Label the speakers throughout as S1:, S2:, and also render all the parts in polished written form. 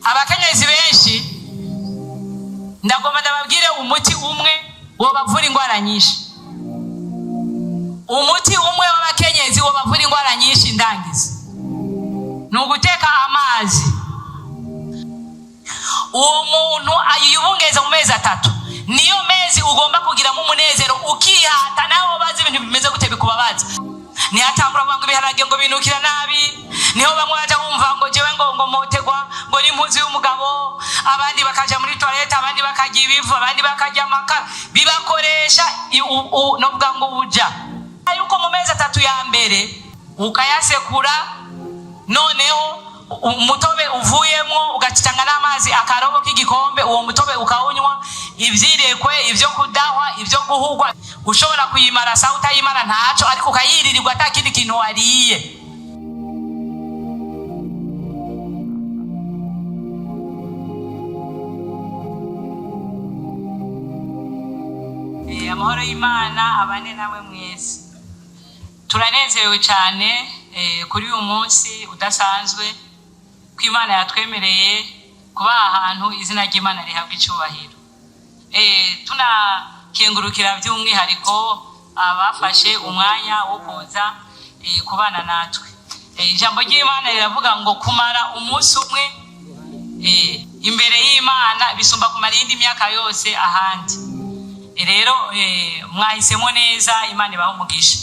S1: abakenyezi benshi ndagomba ndababwire umuti umwe wo bavura ingwara nyinshi. Umuti umwe w'abakenyezi wo bavura ingwara nyinshi ndangiza nuguteka amazi. Uwo muntu ayiyubungeza mu mezi 3 niyo mezi ugomba kugira mu munezero ukihata naho bazi ibintu bimeze gute bikubabaza. Ni atangura ngo biharage ngo binukira nabi, niho bamwe baje bumva ngo jewe ngo motegwa ngo ni mpuzi y'umugabo, abandi bakaja muri toilette, abandi bakajya ibivu, abandi bakajya amakara, bibakoresha no bwa ngo buja yuko mu mezi 3 ya mbere ukayasekura, noneho umutobe uvuyemo ugacitanga n'amazi akarobo k'igikombe, uwo mutobe ukawunywa, ivyirekwe ivyo kudahwa ivyo guhugwa ushobora kuyimara sa utayimara ntaco, ariko ukayiririrwa atakindi kintu wariye. Amahoro y'Imana abane nawe mwese. Turanezerewe cyane kuri uyu munsi udasanzwe ko Imana yatwemereye kuba ahantu izina ry'Imana rihabwa icyubahiro. Tunakengurukira by'umwihariko abafashe umwanya wo kuza kubana natwe. Ijambo ry'Imana riravuga ngo kumara umunsi umwe imbere y'Imana bisumba kumara indi myaka yose ahandi. Rero mwahisemo neza, Imana ibaho umugisha.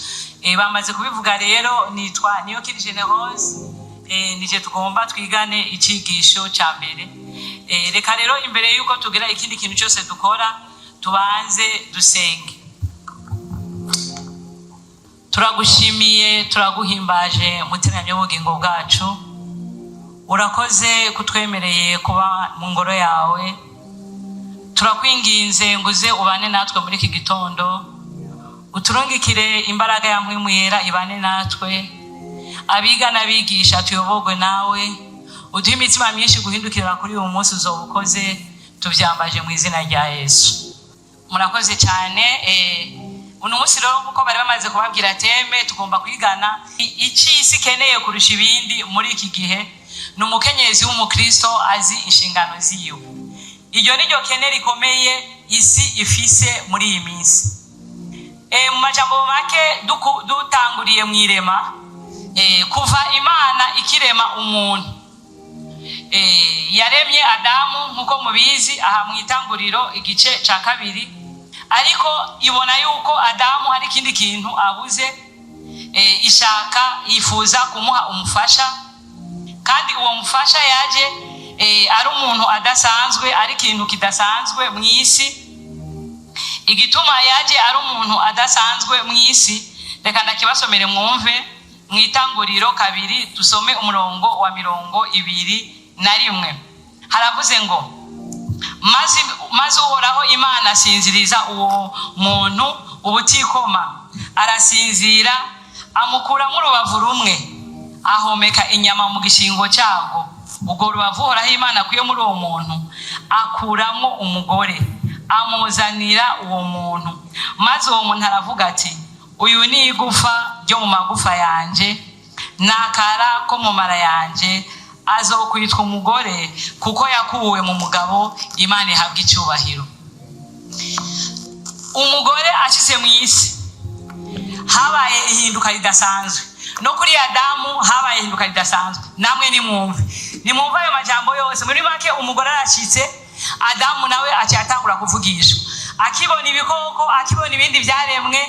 S1: Bamaze kubivuga rero, nitwa Niyokiri Generose, nije tugomba twigane icigisho cya mbere. Reka rero imbere yuko tugira ikindi kintu cyose dukora tubanze dusenge. Turagushimiye, turaguhimbaje muteranyo w'ubugingo bwacu. Urakoze kutwemereye kuba mu ngoro yawe. Turakwinginze nguze ubane natwe muri iki gitondo, uturungikire imbaraga ya Mpwemu Yera ibane natwe, abiga n'abigisha tuyobogwe nawe, uduhe imitima myinshi guhindukira kuri uyu munsi uzobukoze, tuvyambaje mu izina rya Yesu. Murakoze cyane. Uno munsi rero kuko bari bamaze kubabwira teme tugomba kwigana isi keneye kurusha ibindi muri iki gihe, n'umukenyezi w'umukristo azi inshingano ziyo. Iryo niryo kene rikomeye isi ifise muri iyi minsi. Mu majambo make dutanguriye mwirema, kuva Imana ikirema umuntu, yaremye Adamu nkuko mubizi aha mwitanguriro igice ca 2, ariko ibona yuko Adamu hari ikindi kintu abuze, ishaka yifuza kumuha umufasha, kandi uwo mufasha yaje ari umuntu adasanzwe, ari ikintu kidasanzwe mu isi. Igituma yaje ari umuntu adasanzwe mu isi, reka ndakibasomere mwumve. Mwitanguriro 2 dusome umurongo wa 21. Haravuze ngo maze Uhoraho Imana asinziriza uwo muntu ubutikoma, arasinzira amukuramo urubavu rumwe, ahomeka inyama mu gishingo cyago. Ubwo rubavu Uhoraho Imana akuye muri uwo muntu akuramo umugore, amuzanira uwo muntu. Maze uwo muntu aravuga ati, uyu ni igufa ryo mu magufa yanje, nakara ko mu mara yanje, azokwitwa umugore kuko yakuwe mu mugabo. Imana ihabwa icyubahiro. Umugore ashize mu isi habaye ihinduka ridasanzwe, no kuri Adamu habaye ihinduka ridasanzwe. Namwe nimwumva ayo majambo yose. Muri make umugore arashitse, Adamu nawe acyatangura kuvugishwa, akibona ibikoko, akibona ibindi byaremwe,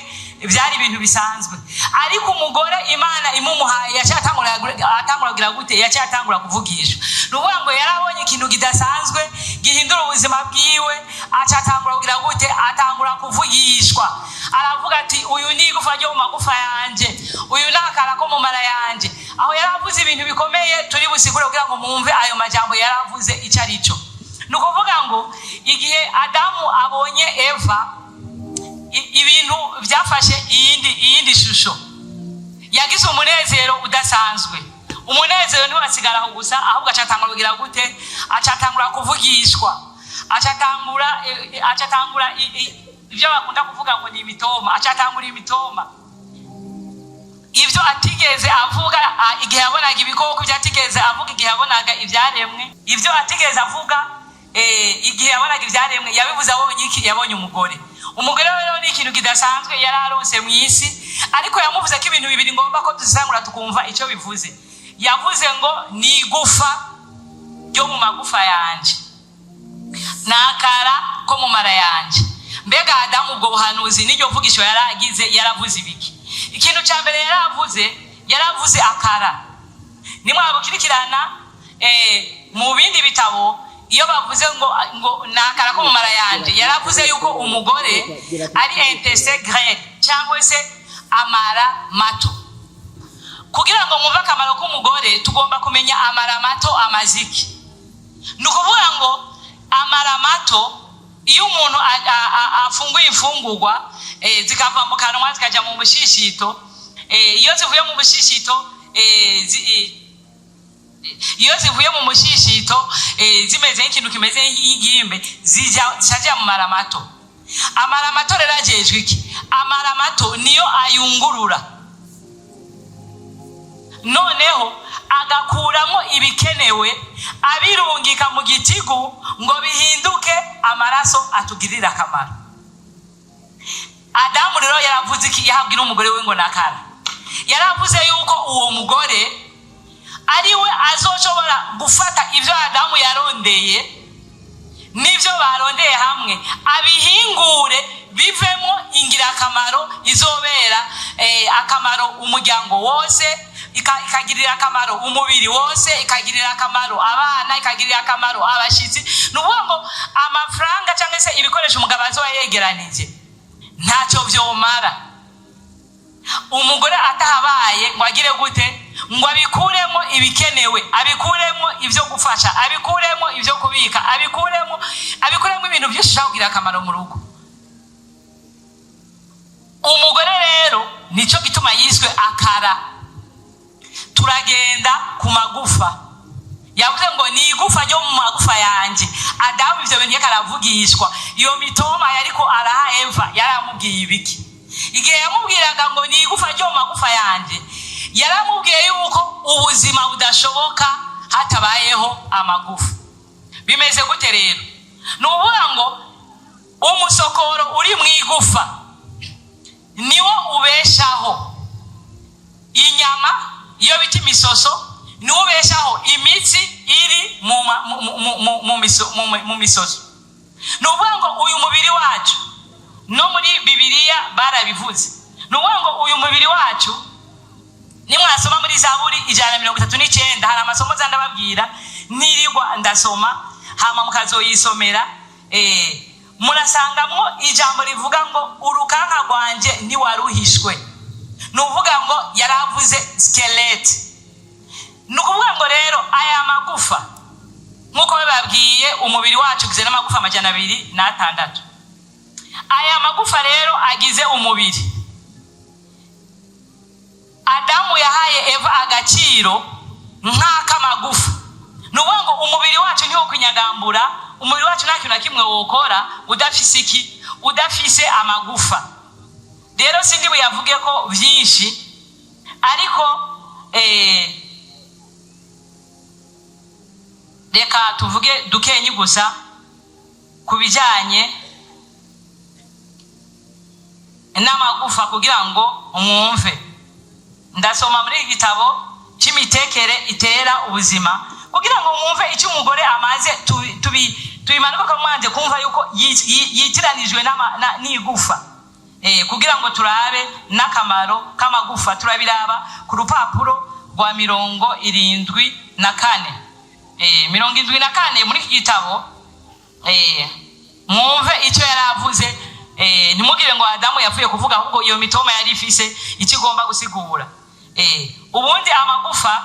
S1: byari ibintu bisanzwe. Ariko umugore Imana imumuhaye yacyatangura kugira gute? Yacyatangura kuvugishwa. Nuvuga ngo yarabonye ikintu kidasanzwe gihindura ubuzima bwiwe, acyatangura kugira gute? Atangura kuvugishwa. Aravuga ati, uyu ni igufa ryo mu magufa yanje, uyu nakara ko mu mara yanje. Aho yaravuze ibintu bikomeye turi busigure kugira ngo mwumve ayo majambo yaravuze icyo ari cyo. Nukuvuga ngo igihe Adamu abonye Eva, ibintu byafashe iyindi shusho. Yagize umunezero udasanzwe. Umunezero ntiwasigaraho gusa, ahubwo acatangura kugira gute? Acatangura kuvugishwa, acatangura ibyo bakunda kuvuga ngo ni imitoma, acatangura imitoma. ibyo atigeze avuga igihe yabonaga ibikoko, ibyo atigeze avuga igihe yabonaga ibyaremwe, ibyo atigeze avuga igihe yabonaga ibyaremwe yabivuze abonye iki? Yabonye umugore. Umugore rero ni ikintu kidasanzwe yari aronse mu isi, ariko yamuvuze ko ibintu bibiri ngomba ko dusangura tukumva icyo bivuze. Yavuze ngo ni igufa ryo mu magufa yanje, nakara ko mu mara yanje. Mbega Adamu ubwo buhanuzi n'iryo vugisho yaragize yaravuze ibiki? Ikintu cya mbere yaravuze akara. Nimwabukirikirana mu bindi bitabo iyo bavuze ngo nakara ko mu mara yanje, yaravuze yuko umugore ari intesegre cyangwa se amara mato. Kugira ngo mwumve akamaro k'umugore tugomba kumenya amara mato amaziki. Nukuvuga ngo amara mato iyo umuntu afunguye imfungurwa zikava mu kanwa zikajya mu mushishito, iyo zivuye mu mushishito zimeze nk'ikintu kimeze nk'igihimbe zijya mu mara mato. Amara mato rero ajejwe iki? Amara mato niyo ayungurura, noneho agakuramo ibikenewe abirungika mu gitigu ngo bihinduke amaraso atugirira akamaro. Adamu rero yaravuze iki? Yahabwira umugore we ngo nakara. Yaravuze yuko uwo mugore ari we azoshobora gufata ibyo Adamu yarondeye n'ibyo barondeye hamwe, abihingure bivemo ingirakamaro izobera akamaro umuryango wose, ikagirira akamaro umubiri wose, ikagirira akamaro abana, ikagirira akamaro abashitsi. Nuvuga ngo amafaranga cyangwa se ibikoresho umugabo azoba yegeranije ntacyo byomara umugore atahabaye ngo agire gute? Ngo abikuremo ibikenewe, abikuremo ibyo gufasha, abikuremo ibyo kubika, abikuremo ibintu byose bishobora akamaro mu rugo. Umugore rero nicyo gituma yiswe akara. Turagenda ku magufa. Yavuze ngo ni igufa ryo mu magufa yanjye. Adamu ibyo bintu yaravugishwa, iyo mitoma yariko araha Eva yaramubwiye ibiki? Igihe yamubwiraga ngo ni igufa ryo mu magufa yanjye, yaramubwiye yuko ubuzima budashoboka hatabayeho amagufa. Bimeze gute rero? Nuvuga ngo umusokoro uri mu igufa niwo ubeshaho inyama, iyo biti misoso niwo ubeshaho imitsi iri mu misoso. Nuvuga ngo uyu mubiri wacu, no muri Bibiliya barabivuze, nuvuga ngo uyu mubiri wacu nimwasoma muri Zaburi 139 hari amasomo zandababwira nirigwa ndasoma hama mukazoyisomera, murasangamo ijambo rivuga ngo urukanka rwanje ntiwaruhishwe. Nuvuga ngo yaravuze skeleton. Nukuvuga ngo rero aya magufa nkuko bababwiye umubiri wacu ugize n'amagufa 206. Aya magufa rero agize umubiri. Adamu yahaye Eva agaciro nk'akamagufa. Nuvuga ngo umubiri wacu ntiwo kwinyagambura, umubiri wacu nta kintu na kimwe wokora udafise iki? Udafise amagufa. Rero sindi buyavuge ko byinshi, ariko reka tuvuge dukenye gusa kubijanye n'amagufa kugira ngo umwumve. Ndasoma muri igitabo cy'imitekere itera ubuzima kugira ngo mwumve icyo umugore amaze tubimanuka ko mwanze kumva yuko yitiranijwe n'igufa, kugira ngo turabe n'akamaro k'amagufa. Turabiraba ku rupapuro rwa 74 74 muri iki gitabo. Mwumve icyo yaravuze. Nimugire ngo Adamu yapfuye kuvuga, ahubwo iyo mitoma yari ifise ikigomba gusigura. Ubundi amagufa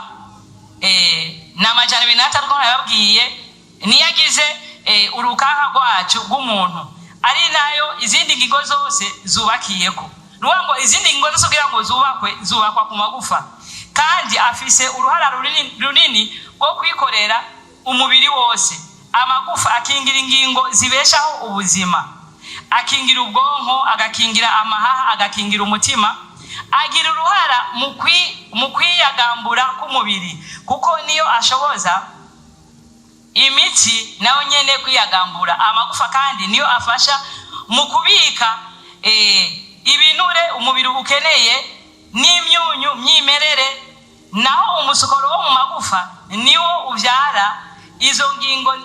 S1: n'amajana 203 ko nababwiye niyagize urukanka rwacu rw'umuntu, ari nayo izindi ngingo zose zubakiyeko. Nuvuga ngo izindi ngingo zose kugira ngo zubakwa ku magufa, kandi afise uruhara runini rwo kwikorera umubiri wose. Amagufa akingira ingingo zibeshaho ubuzima, akingira ubwonko, agakingira amahaha, agakingira umutima, agira uruhara mu kwiyagambura k'umubiri, kuko niyo ashoboza imitsi nayo nyene kwiyagambura amagufa, kandi niyo afasha mu kubika ibinure umubiri ukeneye n'imyunyu myimerere, naho umusokoro wo mu magufa niwo uvyara izo ngingo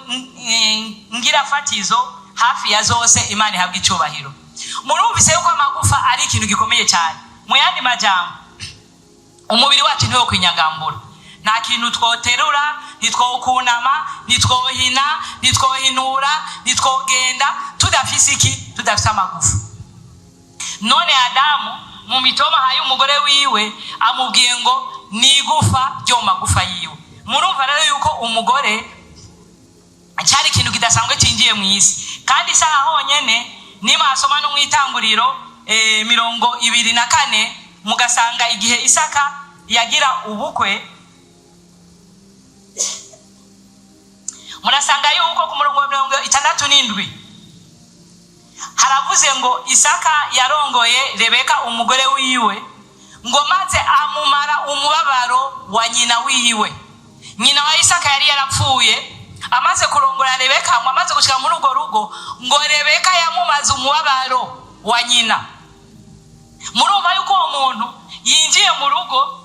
S1: ngirafatizo hafi ya zose. Imana ihabwa icubahiro. Murumvise yuko amagufa ari ikintu gikomeye cyane. Mu yandi majambo, umubiri wacu ntiwo kwinyagambura, nta kintu twoterura, ntitwokunama, ntitwohina, ntitwohinura, ntitwogenda tudafise iki, tudafise amagufa. None Adamu mu mitoma hayo umugore wiwe amubwiye ngo nigufa ryo magufa yiwe. Murumva rero yuko umugore cyari ikintu kidasanzwe cinjiye mu isi, kandi saha honyene nimasoma no mwitanguriro 24 mugasanga igihe Isaka yagira ubukwe, murasanga yuko ku murongo 67 haravuze ngo Isaka yarongoye Rebeka umugore wiwe, ngo maze amumara umubabaro wa nyina wiwe. Nyina wa Isaka yari yarapfuye, amaze kurongora Rebeka, ngo amaze gushika muri urwo rugo, ngo Rebeka yamumaze umubabaro wa nyina. Murumva yuko uwo muntu yinjiye mu rugo,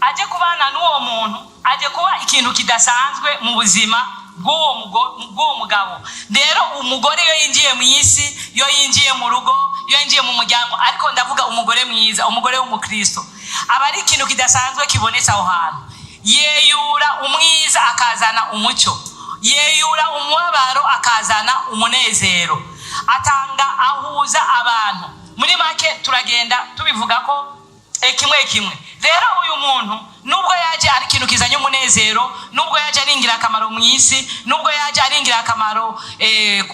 S1: aje kubana n'uwo muntu, aje kuba ikintu kidasanzwe mu buzima bw'uwo mugabo. Rero umugore yo yinjiye mu isi, yo yinjiye mu rugo, yo yinjiye mu muryango, ariko ndavuga umugore mwiza, umugore w'umukristo, aba ari ikintu kidasanzwe kibonetse aho hantu. Yeyura umwiza akazana umucyo, yeyura umubabaro akazana umunezero, atanga ahuza abantu. Muri make turagenda tubivuga ko kimwe. Rero uyu muntu nubwo yaje ari ikintu kizanye umunezero, nubwo yaje ari ingirakamaro mu isi, nubwo yaje ari ingirakamaro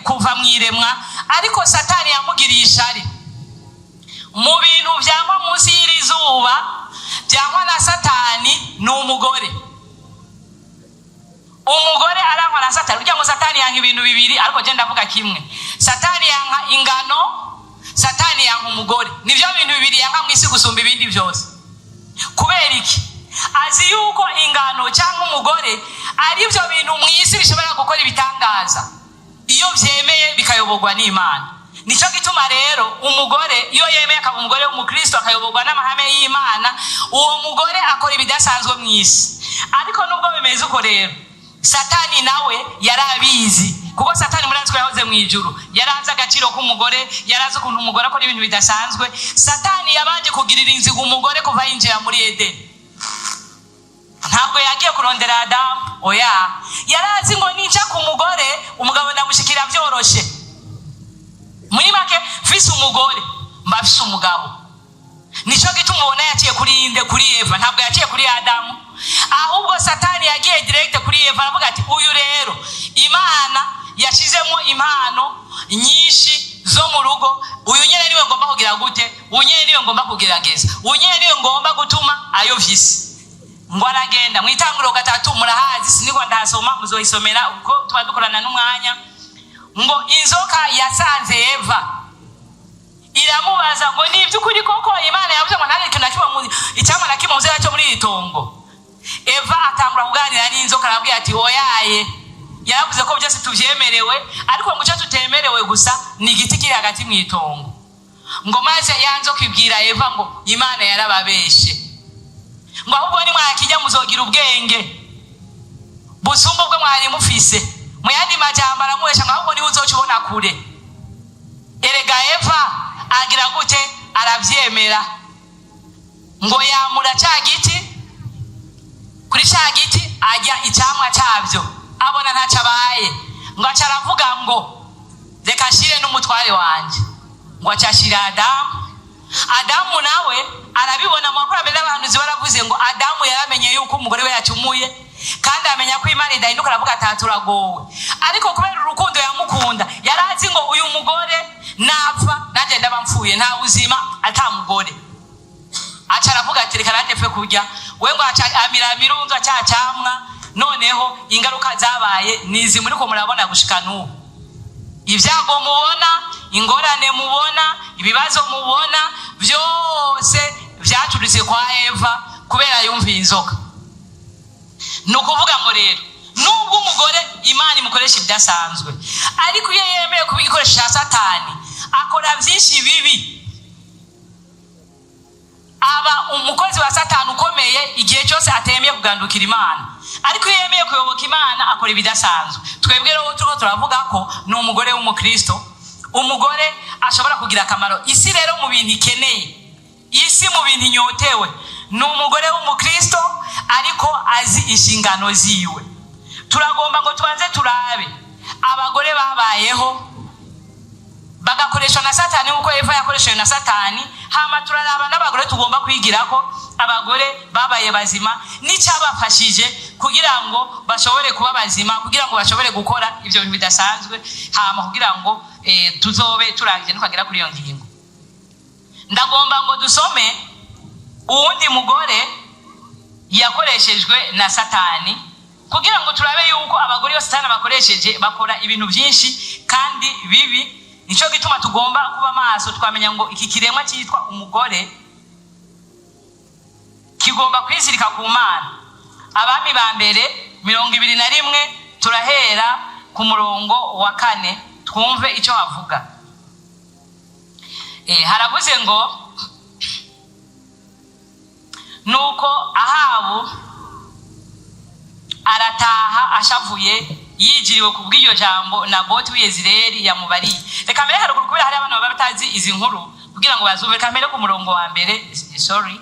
S1: kuva mwiremwa, ariko Satani yamugiriye ishari mu bintu byangwa munsi y'irizuba byangwa na Satani ni umugore. Umugore arangwa na Satani. Kugira ngo Satani yanka ibintu bibiri, ariko je ndavuga kimwe. Satani yanka ingano, Satani yanka umugore. Nivyo bintu bibiri yanka mu isi gusumba ibindi byose. Kubera iki? Azi yuko ingano cyangwa umugore ari byo bintu mu isi bishobora gukora ibitangaza iyo vyemeye bikayoborwa n'Imana. Nico gituma rero umugore iyo yemeye akaba umugore w'umukristo akayoborwa n'amahame y'Imana, uwo mugore akora ibidasanzwe mu isi. Ariko nubwo bimeze uko rero, Satani nawe yarabizi, kuko Satani muranzwe yahoze mu ijuru, yaranze agaciro k'umugore, yarazi ukuntu umugore akora ibintu bidasanzwe. Satani yabanje kugirira inzigo umugore kuva yinjira muri Edeni. Ntabwo yagiye kurondera Adamu, oya, yarazi ngo ninca ku mugore umugabo ndamushikira byoroshe. Muri make fise umugore mba fise umugabo. Nico gituma ubona yaciye kuri Eva, ntabwo yaciye kuri Adamu. Ahubwo Satani yagiye direct kuri Eva, aravuga ati uyu rero Imana yashizemo impano nyinshi zo mu rugo, uyu nyene niwe ngomba kugira gute, uyu nyene niwe ngomba kugerageza, uyu nyene niwe ngomba gutuma ayo vyisi. Ngo aragenda mwitanguriro 3 murahazi, siniko ndasoma muzoisomera uko tuba dukorana n'umwanya. Ngo inzoka yasanze Eva, iramubaza ngo ni by'ukuri koko Imana yavuze ngo nta kintu kimwe icyamana kimuze cyo muri itongo. Eva atangura kuganira n'inzoka, arabwira ati oyaye, yaravuze ko byose tuvyemerewe, ariko ngo cyo tutemerewe gusa ni igiti kiri hagati mu itongo. Ngo maze yanzoka ibwira Eva ngo Imana yarababeshe, ngo ahubwo ni mwakijya muzogira ubwenge busumba ubwo mwari mufise. Mu yandi majambo aramuhesha ngo ahubwo ni uzocubona kure. Erega Eva agira gute, aravyemera. Ngo yamura ca giti, kuri ca giti ajya icyamwa cyabyo, abona ntacabaye. Ngo acaravuga ngo reka shire n'umutware wanje, ngo acashira Adamu nawe arabibona mu bakora mbere abantu zibaravuze ngo Adamu yaramenye yuko umugore we yacumuye, kandi amenya ko Imana idahinduka, aravuga ati turagowe. Ariko kubera urukundo yamukunda, yarazi ngo uyu mugore napfa nanje ndaba mpfuye, nta buzima atamugore. Aca aravuga ati reka nanje pfe kurya, we ngo amira mirunzo cyacamwa. Noneho ingaruka zabaye nizi muri ko murabona gushika n'ubu. ibyago mubona, ingorane mubona, ibibazo mubona byose byaturutse kwa Eva kubera yumviye inzoka. Nukuvuga ngo rero nubwo umugore Imana imukoresha ibyasanzwe, ariko iyo yemeye kubikoresha Satani akora byinshi bibi, aba umukozi wa Satani ukomeye igihe cyose atemeye kugandukira Imana. Ariko iyo yemeye kuyoboka Imana akora ibidasanzwe. Twebwe rero turiko turavuga ko ni umugore w'umukristo, umugore ashobora kugira akamaro isi rero mu bintu ikeneye, isi mu bintu inyotewe, ni umugore w'umukristo ariko azi inshingano ziwe. Turagomba ngo tubanze turabe abagore babayeho bagakoreshwa na Satani uko Eva yakoreshejwe na Satani, hama turaraba n'abagore tugomba kwigirako, abagore babaye bazima n'icyabafashije kugira ngo bashobore kuba bazima, kugira ngo bashobore gukora ibyo bintu bidasanzwe, hama kugira ngo tuzobe turangije tukagera kuri iyo ngingo. Ndagomba ngo dusome uwundi mugore yakoreshejwe na Satani kugira ngo turabe yuko abagore bose Satani bakoresheje bakora ibintu byinshi kandi bibi. Nico gituma tugomba kuba maso twamenya ngo iki kiremwa cyitwa umugore kigomba kwizirika ku Mana. Abami ba mbere 21 turahera ku murongo wa 4 twumve icyo avuga. Haravuze ngo nuko Ahabu arataha ashavuye yijiriwe kubw'iryo jambo Naboti w'Yezireli yamubariye. Reka mbere haruguru kubera hari abantu batazi izi nkuru kugira ngo bazumve. Kamere ku murongo wa mbere, sorry.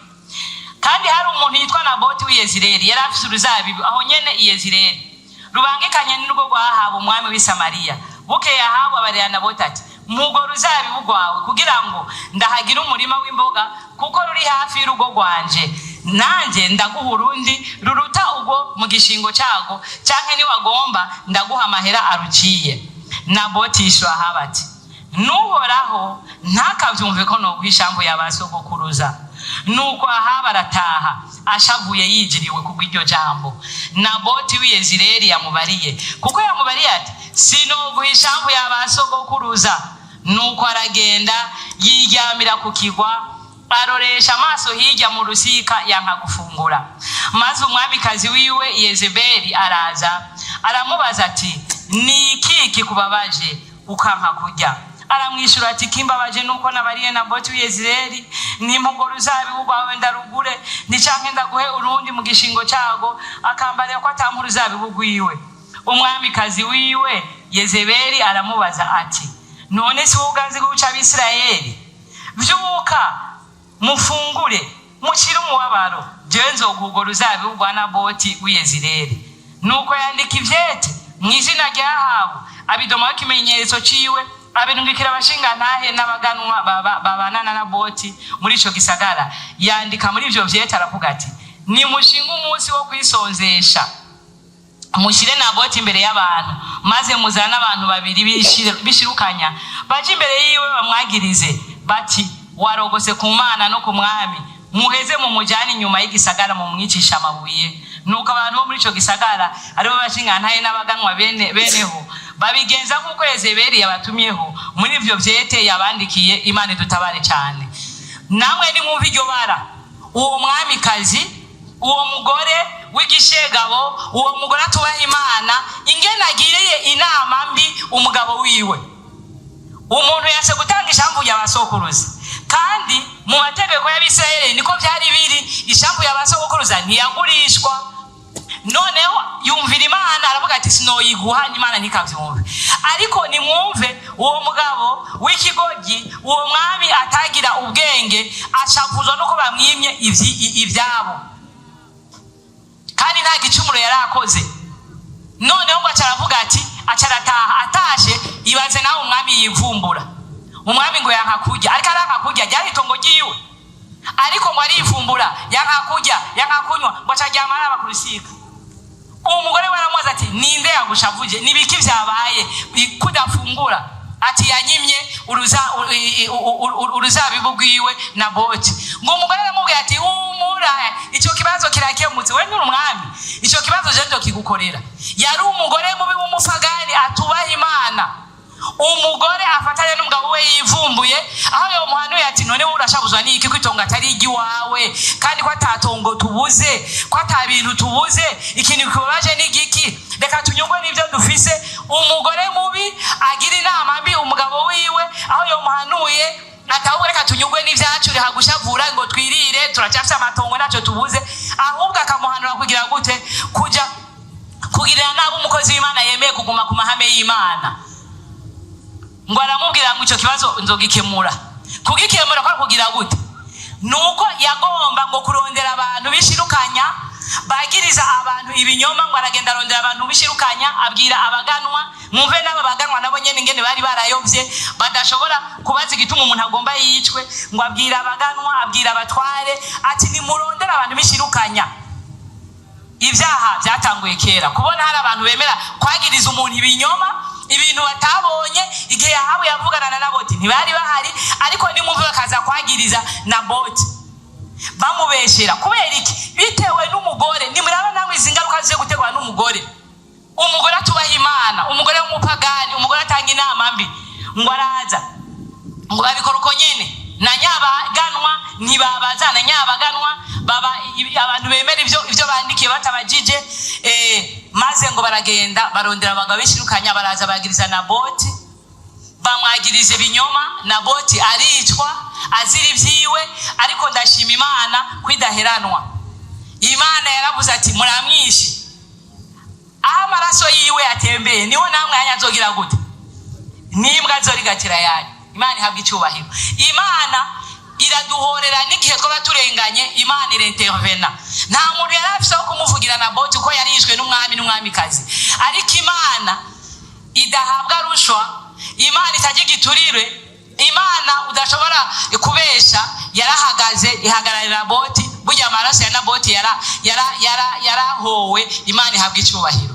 S1: Kandi hari umuntu yitwa Naboti w'Yezireli yari afite uruzabibu aho nyene Yezireli rubangikanye n'urugo rwa Ahabu umwami w'i Samariya. Bukeye Ahabu abarira Naboti ati mugo ruzabibu rwawe kugira ngo ndahagira umurima w'imboga kuko ruri hafi y'urugo rwanje, nanjye ndaguha urundi ruruta ubwo mu gishingo cyago, canke ni wagomba ndaguha amahera aruciye. Naboti yishura Ahabu ati nuhoraho ntakavyumve ko noguha ishamvu y'abasogokuruza. Nuko Ahabu arataha ashavuye yijiriwe kubw'iryo jambo Naboti w'Yezireli yamubariye, kuko yamubariye ati sinoguha ishamvu y'abasogokuruza. Nuko aragenda yiryamira ku kigwa aroresha amaso hirya mu rusika yanka gufungura. Maze umwamikazi wiwe Yezebeli araza aramubaza ati ni iki kikubabaje ukanka kurya? Aramwishura ati kimbabaje nuko nabariye Naboti w'Yezireli nimpogo ruzabibu rwawe ndarugure nicanke ndaguhe urundi mu gishingo cyago, akambarira ko atampa uruzabibu rwiwe. Umwamikazi wiwe Yezebeli aramubaza ati none si uganzi guca Abisirayeli? Vyuka mufungure mushire umubabaro, jewe nzoguha ruzabibu rwa Naboti w'Yezireli. Nuko yandika ivyete mw'izina rya Ahabu abidomaho ikimenyetso ciwe, abirungikira abashingantahe n'abaganwa babana na Naboti muri ico gisagara. Yandika muri ivyo vyete aravuga ati nimushinga umunsi wo kwisonzesha, mushire Naboti imbere y'abantu, maze muzana abantu babiri bishirukanya baje imbere yiwe bamwagirize bati warogose ku Mana no ku mwami, muheze mu mujyane inyuma y'igisagara mu mwicisha amabuye. Nuko abantu bo muri ico gisagara aribo bashingantahe n'abaganwa beneho babigenza nk'uko Yezebeli yabatumyeho muri ivyo vyete yabandikiye. Imana idutabare cyane. Namwe ni mwumva iryo bara, uwo mwamikazi, uwo mugore w'igishegabo, uwo mugore atubaha Imana ingene agiriye inama mbi umugabo wiwe. Umuntu yase gutanga ishamvu y'abasokuruza, kandi mu mategeko y'Abisirayeli niko byari biri, ishamvu y'abasokuruza ntiyagurishwa. Noneho yumvira Imana aravuga ati sinoyiguha, Imana nikavyumve. Ariko nimwumve uwo mugabo w'ikigogi, uwo mwami atagira ubwenge ashakuzwa nuko bamwimye ivyabo, kandi nta gicumuro yarakoze. Noneho ngo acaravuga ati acarataha, atashe ibaze nawe umwami yivumbura. Umwami ngo yanka kurya, ariko aranka kurya ryari itongo ryiwe, ariko ngo arivumbura yanka kurya yanka kunywa, ngo acaryama araba ku rusika. Umugore waramubaza ati ninde yagushavuje, nibiki vyabaye kudafungura? Ati yanyimye uruzabibu rwiwe Naboti. Ngo umugore aramubwira ati humura, ico kibazo kirakemutse, we nturi umwami, ico kibazo je ndo kigukorera. Yari umugore mubi w'umupagani atubaha Imana, umugore afatanya n'umugabo we yivumbuye, aho yo muhanuye ati none urashabuzwa n'iki kwitonga atari igiwawe, kandi ko atatongo tubuze, ko atabintu tubuze, ikintu kibabaje n'igiki, reka tunyungwe n'ibyo dufise. Umugore mubi agira inama mbi umugabo wiwe, aho yo muhanuye atahubwo reka tunyugwe n'ivyacu reha gushavura ngo twirire turacyafise amatongo naco tubuze, ahubwo akamuhanura kugira gute, kuja kugirira nabo umukozi w'Imana yemeye kuguma ku mahame y'Imana. Ngo aramubwira ngo ico kibazo nzogikemura. Kugikemura kwa kugira gute, nuko yagomba ngo kurondera abantu bishirukanya bagiriza abantu ibinyoma, ngo aragenda arondera abantu bishirukanya abwira abaganwa. Mwumve n'aba baganwa nabo nyene ingene bari barayovye badashobora kubaza igituma umuntu agomba yicwe, ngo abwira abaganwa abwira abatware ati nimurondera abantu bishirukanya. Ivyaha byatanguye kera, kubona hari abantu bemera kwagiriza umuntu ibinyoma, ibintu batabonye. Igihe Yahabu yavugana na Naboti ntibari bahari, ariko nimumve bakaza kwagiriza Naboti bamubeshera. Kubera iki? Bitewe n'umugore. Nimuraba namwe izingaruka zize gutegwa n'umugore. Umugore atubaha Imana, umugore w'umupagani, umugore atanga inama mbi, ngo araza ngo babikora uko nyene na nyabaganwa ntibabaza na nyabaganwa baba abantu bemera ivyo bandikiye batabajije. Maze ngo baragenda barondera abagabo bishirukanya, baraza bagiriza Naboti, bamwagiriza ibinyoma. Naboti aricwa azira ivyiwe, ariko ndashima Imana kwidaheranwa. Imana yaravuze ati muramwishi, aho amaraso yiwe atembeye niho namwe yanyazogira gute, nimbwa zorigatira yayo. Imana ihabwa icyubahiro. Imana iraduhorera n'igihe twaba turenganye, Imana irintervena. Nta muntu yari afise wo kumuvugira Naboti ko yarishwe n'umwami n'umwamikazi, ariko Imana idahabwa rushwa, Imana itagira igiturire, Imana udashobora kubesha yarahagaze ihagararira Naboti. Burya amaraso ya Naboti yarahowe. Imana ihabwa icyubahiro.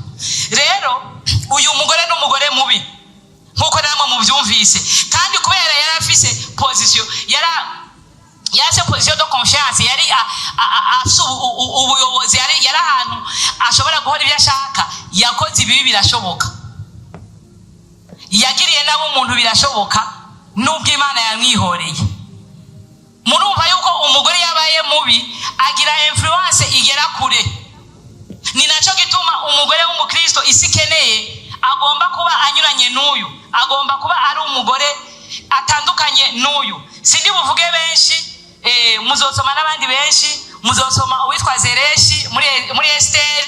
S1: Rero uyu mugore n'umugore mubi nkuko namwe muvyumvise, kandi kubera yarafise position yase position de confiance, yari ubuyobozi, yari ahantu ashobora guhora ibyo ashaka. Yakoze ibibi birashoboka, yagiriye nabo umuntu birashoboka, nubwo Imana yamwihoreye. Murumva yuko umugore yabaye mubi agira influence igera kure. Ni naco gituma umugore w'umukristo isi keneye agomba kuba anyuranye n'uyu, agomba kuba ari umugore atandukanye n'uyu. Sindi buvuge benshi, muzosoma n'abandi benshi, muzosoma uwitwa Zereshi muri Esther.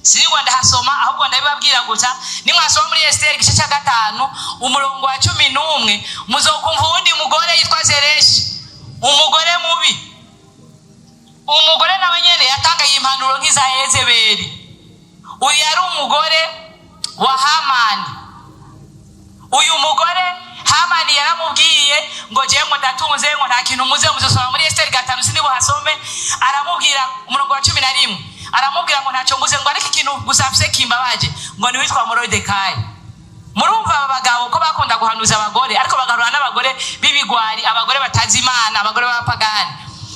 S1: Siri ngo ndahasoma, ahubwo ndabibabwira gusa. Nimwasoma muri Esther igice cya 5 umurongo wa 11 muzokumva uwundi mugore yitwa Zereshi, umugore mubi. Umugore nawe nyene yatanga impanuro nk'iza Yezebeli. Uyu yari umugore wa Hamani. Uyu mugore Hamani yaramubwiye ngo je ngo ndatunze, ngo nta kintu muze muzosoma muri Esther 5 sindi buhasome. Aramubwira umurongo wa 11, aramubwira ngo ntacyo mbuze, ngo ariko ikintu gusafise kimbabaje, ngo ni witwa Morodekayi. Murumva aba bagabo ko bakunda guhanuza abagore, ariko bagarura n'abagore bibigwari, abagore batazi Imana, abagore b'abapagani.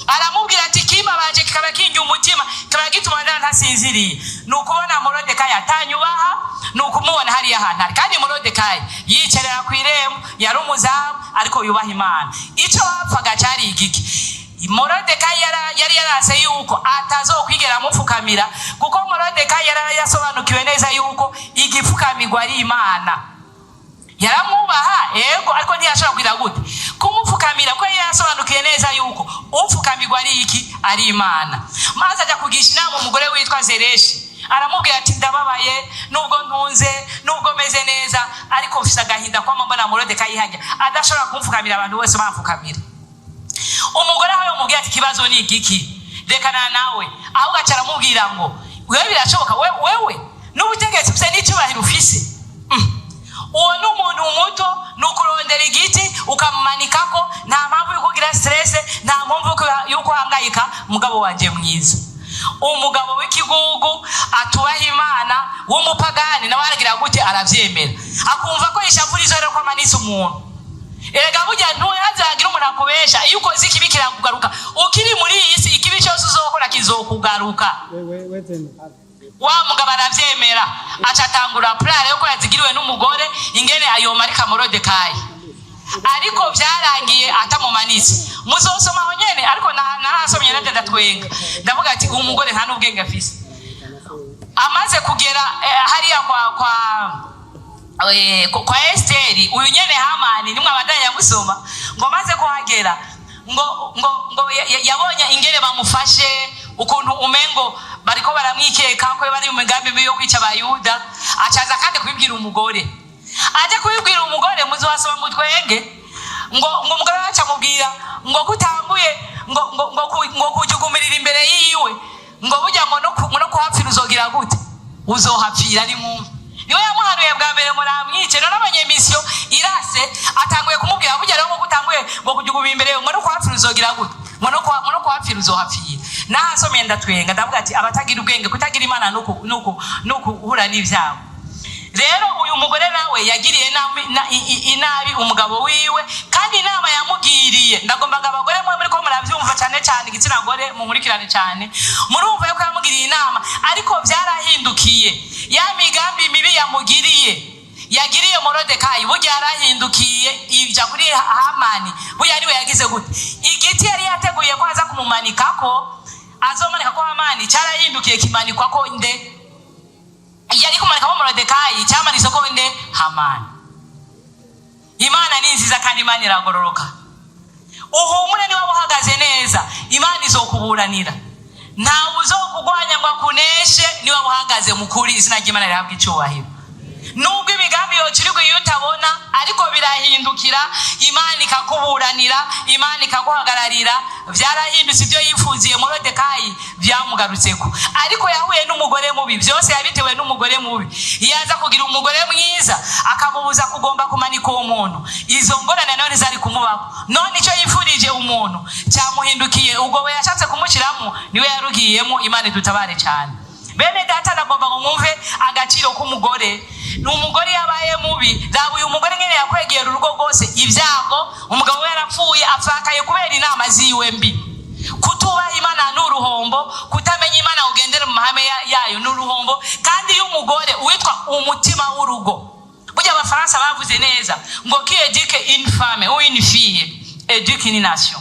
S1: Aramubwira ati kimbabaje kikaba kingi umutima, kikaba gituma ntasinziriye, nukubona Morodekayi atanyubaha, nukumubona hari ahantu. Kandi Morodekayi yicerera ku irembo, yari umuzamu ariko yubaha Imana. Ico bapfaga cyari igiki? Morodekayi yari yarase yuko atazokwigera amupfukamira, kuko Morodekayi yari yasobanukiwe neza yuko igipfukamirwa ari Imana. Yaramwubaha yego, ariko ntiyashobora kugira gute kumupfukamira, ko yasobanukiye neza yuko upfukamirwa ari iki, ari Imana. Maze ajya kugisha inama umugore witwa Zereshi, aramubwira ati ndababaye, nubwo ntunze, nubwo meze neza, ariko mfise agahinda kwa mbona Morodekayi hajya adashobora kumupfukamira abantu bose bamupfukamira. Umugore aho yamubwira ati kibazo ni igiki, rekana nawe. Ahubwo acaramubwira ngo wewe birashoboka, wewe n'ubutegetsi buse n'icyubahiro ufise, uwo n'umuntu muto nukurondera igiti ukamumanikako, nta mpamvu yo kugira stress, nta mpamvu yo kuhangayika. Mugabo wanje mwiza, umugabo w'ikigugu atubaha Imana w'umupagani, nawe aragira gute, aravyemera, akumva ko ishapurizo rero ko amanitse umuntu. Erega burya ntuyazagira umuntu akubesha, iyo ukoze ikibi kirakugaruka. Ukiri muri iyi si ikibi cyose uzokora kizokugaruka. Wa mugabo aravyemera, acatangura plan yo ko yazigiriwe n'umugore ingene yomarika Morodekayi, ariko byarangiye atamumanitse. Muzosoma aho nyene, ariko narasomye nate ndatwenga, ndavuga ati umugore nta n'ubwenge afise. Amaze kugera hariya kwa Esteri, uyu nyene Hamani nimwe abandanya yamusoma, ngo amaze kuhagera ngo yabonye ingere bamufashe ukuntu umengo bariko baramwikeka ko bari mu migambi yo kwica abayuda. Acaza kandi kubibwira umugore, aje kubibwira umugore, muzosoma mu twenge, ngo umugore aca mubwira ngo kutambuye ngo kujugumirira imbere yiwe, ngo burya ngo no kuhapfira uzogira gute, uzohapfira ni muntu. Niwe yamuhanuye bwa mbere ngo namwice. None abanyemisiyo irase atanguye kumubwira burya rero ngo kutambuye ngo kujugumira imbere ngo no kuhapfira uzogira gute, ngo no kuhapfira uzohapfira. Nahasomye ndatwenga ndavuga ati abatagira ubwenge, kutagira Imana nuko uhura n'ivyago. Rero uyu mugore nawe yagiriye inabi umugabo wiwe, kandi inama yamugiriye, ndagomba ngo abagore mwe muri ko muravyumva cyane cyane igitsina gore munkurikirane cyane, murumva yuko yamugiriye inama, ariko byarahindukiye. Ya migambi mibi yagiriye Morodekayi burya yarahindukiye ija kuri Hamani. Burya ariwe yagize gute, igiti yari yateguye ko aza kumumanikako, azomanika ko Hamani, cyarahindukiye kimanikwa ko nde, yari kumanika ko Morodekayi, cyamanitse ko nde, Hamani. Imana ni nziza kandi Imana iragororoka. Uhumure niba uhagaze neza, Imana izokuburanira. Ntawe uzokugwanya ngo akuneshe niba uhagaze mu kuri. Izina ry'Imana rihabwa icyubahiro. Nubwo imigambi yocirigwa iyo utabona, ariko birahindukira, Imana ikakuburanira, Imana ikaguhagararira. Byarahindutse ibyo yifuziye Morodekayi byamugarutseko, ariko yahuye n'umugore mubi. Byose yabitewe n'umugore mubi. Yaza kugira umugore mwiza akamubuza kugomba kumanika uwo muntu, izo ngorane none zari kumubaho. None icyo yifurije umuntu cyamuhindukiye, ubwo we yashatse kumushiramo niwe yarugiyemo. Imana idutabare cyane. Bene data, nagomba ngo mwumve agaciro k'umugore. N'umugore yabaye mubi, raba uyu mugore nyene yakwegera urugo rwose ibyago. Umugabo we yarapfuye apfakaye kubera inama ziwe mbi. Kutuba Imana n'uruhombo, kutamenya Imana ugendera mu mahame yayo n'uruhombo. Kandi iyo umugore witwa umutima w'urugo, burya abafaransa bavuze neza ngo qui éduque une femme ou une fille éduque une nation.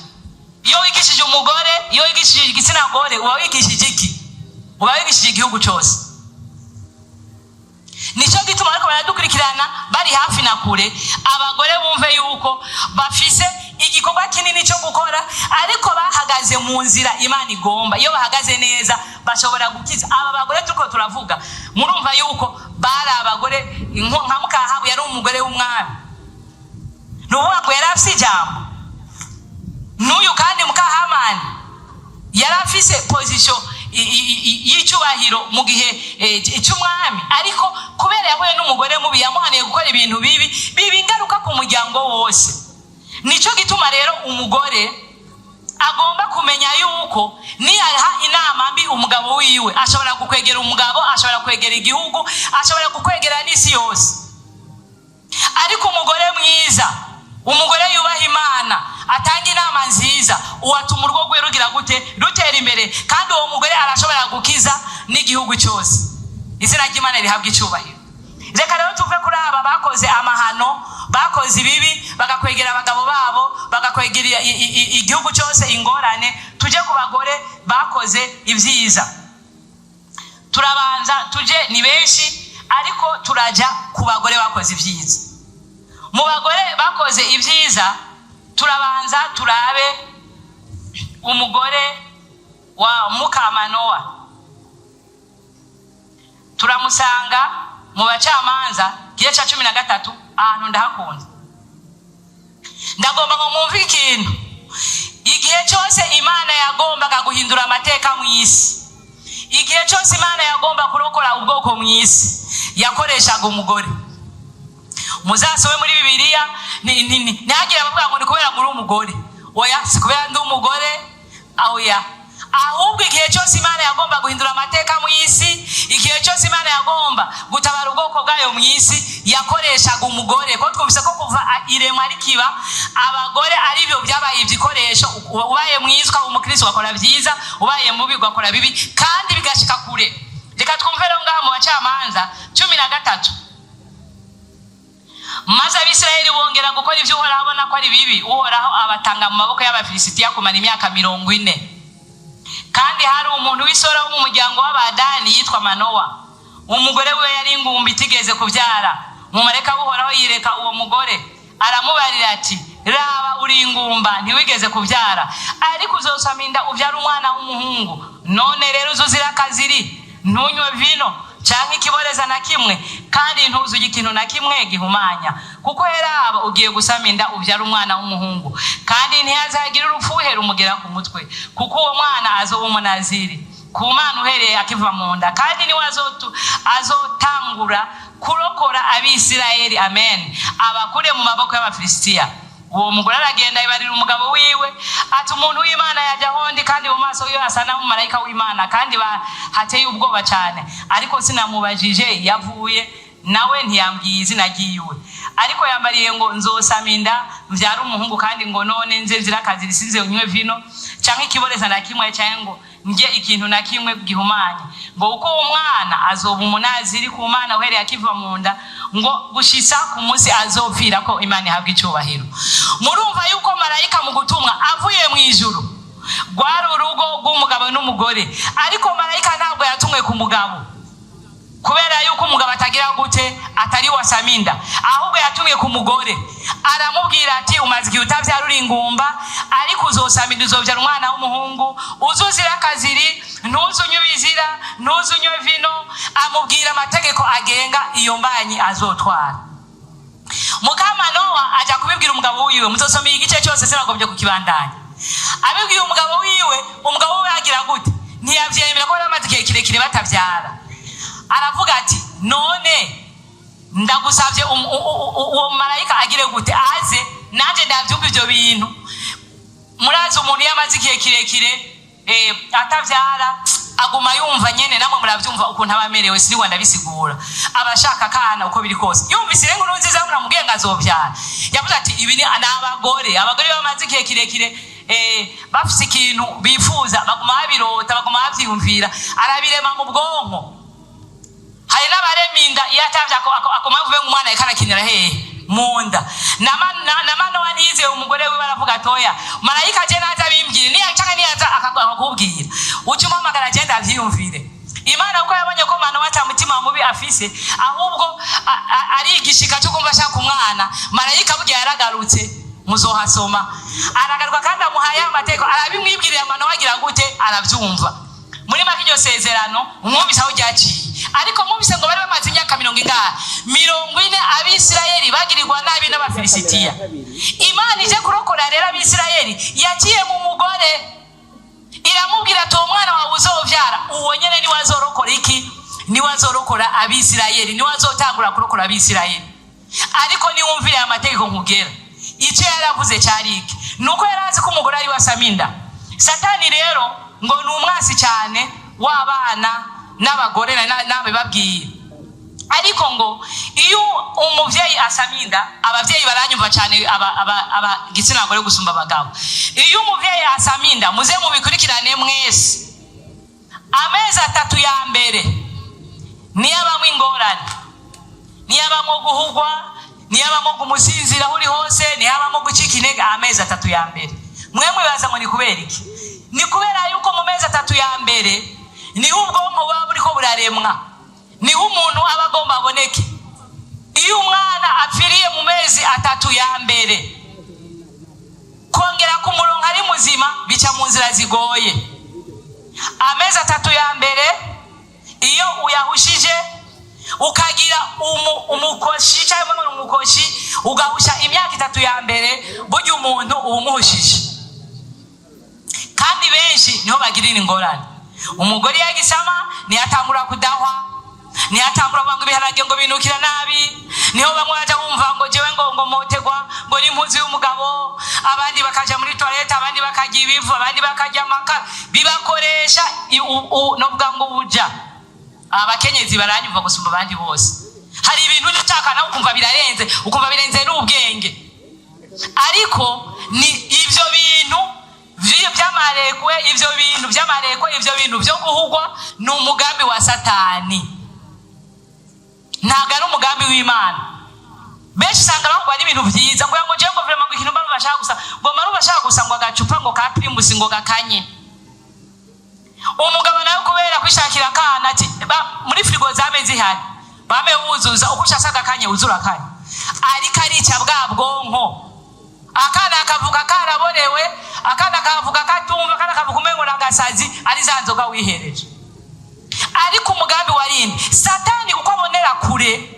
S1: Iyo wigishije umugore, iyo wigishije igitsina gore, uba wigishije iki? Uba wigishije igihugu cyose. Nico gituma ariko baradukurikirana bari hafi na kure, abagore bumve yuko bafise igikorwa kinini cyo gukora, ariko bahagaze mu nzira Imana igomba. Iyo bahagaze neza bashobora gukiza. Aba bagore tuko turavuga, murumva yuko bari abagore nka Mukahabu yari umugore w'umwami, nuvuga ko yari afise ijambo. N'uyu kandi Mukahamani yari afise position y'icyubahiro mu gihe cy'umwami, ariko kubera yahuye n'umugore mubi yamuhaniye gukora ibintu bibi ingaruka ku muryango wose. Nico gituma rero umugore agomba kumenya yuko niyaha inama mbi umugabo wiwe, ashobora kukwegera umugabo, ashobora kwegera igihugu, ashobora kukwegera n'isi yose. Ariko umugore mwiza, umugore yubaha Imana, atanga inama nziza, uwatuma urugo rwe rugira gute, rutera imbere, kandi uwo mugore arashobora gukiza n'igihugu cyose. Izina ry'Imana rihabwa icyubahiro. Reka rero tuve kuri aba bakoze amahano, bakoze ibibi, bagakwegera abagabo babo, bagakwegera igihugu cyose ingorane, tuje ku bagore bakoze ibyiza. Turabanza tuje ni benshi, ariko turaja ku bagore bakoze ibyiza. Mu bagore bakoze ibyiza turabanza turabe umugore wa Mukamanowa. Turamusanga mu Bacamanza gihe cya 13, ahantu ndahakunda. Ndagomba ngo mwumve ikintu, igihe cyose Imana yagombaga guhindura amateka mu isi, igihe cyose Imana yagomba kurokora ubwoko mu isi, yakoreshaga umugore. Muzasobe muri Bibiliya ntihagira abavuga ngo ni kubera muri umugore. Oya, si kubera ndi umugore, oya. Ahubwo igihe cyose Imana yagomba guhindura amateka mu isi, igihe cyose Imana yagomba gutabara ubwoko bwayo mu isi, yakoreshaga umugore. Ko twumvise ko kuva irema rikiba abagore ari byo byabaye ibyikoresho. Ubaye mwizwa umukristo wakora byiza, ubaye mubi ugakora bibi, kandi bigashika kure. Reka twumve rero ngaha mu Bacamanza 13. maze Abisirayeli bongera gukora ibyo Uhoraho abona ko ari bibi. Uhoraho abatanga mu maboko y'Abafilisitiya kumara imyaka 40. Kandi hari umuntu w'isora wo mu muryango w'Abadani yitwa Manowa. Umugore we yari ingumba itigeze kubyara. Umumarayika w'Uhoraho yireka uwo mugore, aramubarira ati, raba uri ingumba ntiwigeze kubyara, ariko uzosama inda ubyara umwana w'umuhungu. None rero uzuzira akaziri, ntunywe vino cyangwa ikiboreza na kimwe, kandi ntuzuge ikintu na kimwe gihumanya, kuko heraba ugiye gusama inda ubyara umwana w'umuhungu, kandi ntiyazagira urufuhe rumugera ku mutwe, kuko uwo mwana azoba umunaziri ku Mana uhereye akiva mu nda, kandi niwe azotangura kurokora Abisirayeli. Amen. Abakure mu maboko y'Abafilisitiya. Uwo mugore aragenda ibarira umugabo wiwe ati, umuntu w'Imana yajya hondi, kandi mu maso yo asa na umumarayika w'Imana, kandi hateye ubwoba cyane, ariko sinamubajije yavuye, nawe ntiyambwiye izina ryiwe, ariko yambariye ngo nzosama inda mbyara umuhungu, kandi ngo none nze nzira akazi risize unywe vino cyangwa ikiboreza na kimwe, cyangwa ngo nge ikintu na kimwe gihumanye, ngo uko uwo mwana azoba umunaziri ku Mana uhereye akiva mu nda, ngo gushisa ku munsi azopfira, ko Imana ihabwa icyubahiro. Murumva yuko marayika mu gutumwa avuye mu ijuru, rwari urugo rw'umugabo n'umugore, ariko marayika ntabwo yatumwe ku mugabo, kubera yuko umugabo atagira gute, atari wasaminda, ahubwo yatumye ku mugore. Aramubwira ati, umaze igihe utabyara uri ingumba, ariko uzosaminda uzobyara umwana w'umuhungu, uzuzira akaziri, ntuzunywe ibizira, ntuzunywe vino. Amubwira amategeko agenga iyo mbanyi azotwara. Mukamanowa ajya kubibwira umugabo wiwe, muzosomeye igice cyose sinagombye kukibandanya. Abibwiye umugabo wiwe, umugabo we agira gute, ntiyavyemera ko bamaze igihe kirekire batabyara. Aravuga ati, none ndagusabye uwo marayika agire gute, aze nanje ndabyumva ibyo bintu. Murazi umuntu yamaze igihe kirekire atabyara, aguma yumva nyene, namwe murabyumva ukuntu abamerewe, siri wanda bisigura. Abashaka kana uko biri kose, yumvise inkuru nziza muramubwiye ngo azobyara, yavuze ati, ibi ni abagore bamaze igihe kirekire bafise ikintu bifuza, baguma babirota, baguma babyiyumvira, arabirema mu bwonko. Hari n'abareminda iyo atavye akoma vuba umwana yakarakinira hehe mu nda. Na Manowa nize umugore we baravuga atoya, marayika je naza bimbwire, niya cyangwa niyaza akakubwira, ucuma magara agenda avyiyumvire. Imana uko yabonye ko Manowa atamutima mubi afise, ahubwo ari igishika cyo kumva ashaka umwana, marayika bugiye yaragarutse, muzohasoma. Aragaruka kandi amuhaye amateko, arabimwibwirira Manowa agira gute, aravyumva. Muri make iryo sezerano umwumvise aho ryaciye, ariko mwumvise ngo bari bamaze imyaka 40 Abisirayeli bagirirwa nabi n'Abafilisitiya. Imana ije kurokora rero Abisirayeli, yaciye mu mugore, iramubwira ati, umwana wawe uzovyara uwo nyene ni wazorokora iki, ni wazorokora Abisirayeli, ni wazotangura kurokora Abisirayeli. Ariko ni wumvire amategeko nkugera, icyo yaravuze cyari iki, nuko yarazi ko umugore ari wasaminda. Satani rero ngo ni umwasi cyane w'abana n'abagore nabe babwiye, ariko ngo iyo umuvyeyi asaminda, abavyeyi baranyumva cyane gitsina gore gusumba abagabo. Iyo umuvyeyi asaminda, muze mubikurikirane mwese, amezi 3 ya mbere niyabamo ingorane, niyabamo guhugwa, niyabamo kumusinzira uri hose, niyabamo gucika intege. Amezi 3 ya mbere mwe mwibaza ngo ni kubera iki? Ni kubera yuko mu mezi 3 ya mbere ni ubwonko buba buriko buraremwa, ni umuntu aba agomba aboneke. Iyo umwana apfiriye mu mezi 3 ya mbere, kongera kumuronka ari muzima bica mu nzira zigoye. Amezi 3 ya mbere iyo uyahushije ukagira umukoshi cyangwa umukoshi, ugahusha imyaka 3 ya mbere, burya umuntu umuhushije. Kandi benshi niho bagirira ingorane. Umugore yagisama ntiyatangura kudahwa, ntiyatangura ngo ibiharage ngo binukira nabi, niho bamwe baje bumva ngo jewe ngo motegwa ngo ni impuzu y'umugabo, abandi bakaja muri toilette, abandi bakajya ibivu, abandi bakajya amakara, bibakoresha novuga ngo ubuja. Abakenyezi baranyumva gusumba abandi bose. Hari ibintu utaka nawe ukumva birarenze, ukumva birenze n'ubwenge, ariko ni ivyo bintu by'amarekwe, ivyo bintu by'amarekwe, ivyo bintu byo guhugwa ni umugambi wa Satani, ntago ari umugambi w'Imana. benshi usanga bahugwa n'ibintu vyiza ngo yango je ngo vrema ngo ikintu mbaru bashaka gusa ngo maru bashaka gusa ngo agacupa ngo ka primus ngo gakanye. Umugabo nawe kubera kwishakira kana ati muri frigo zameze ihari bame wuzuza uko ushaka gakanye uzura kanye ariko arica bwa bwonko akana akavuga karaborewe akana kavuga katumva akana kavuga umengo nagasazi ari zanzoga wihereje. Ariko umugambi warindi Satani uko abonera kure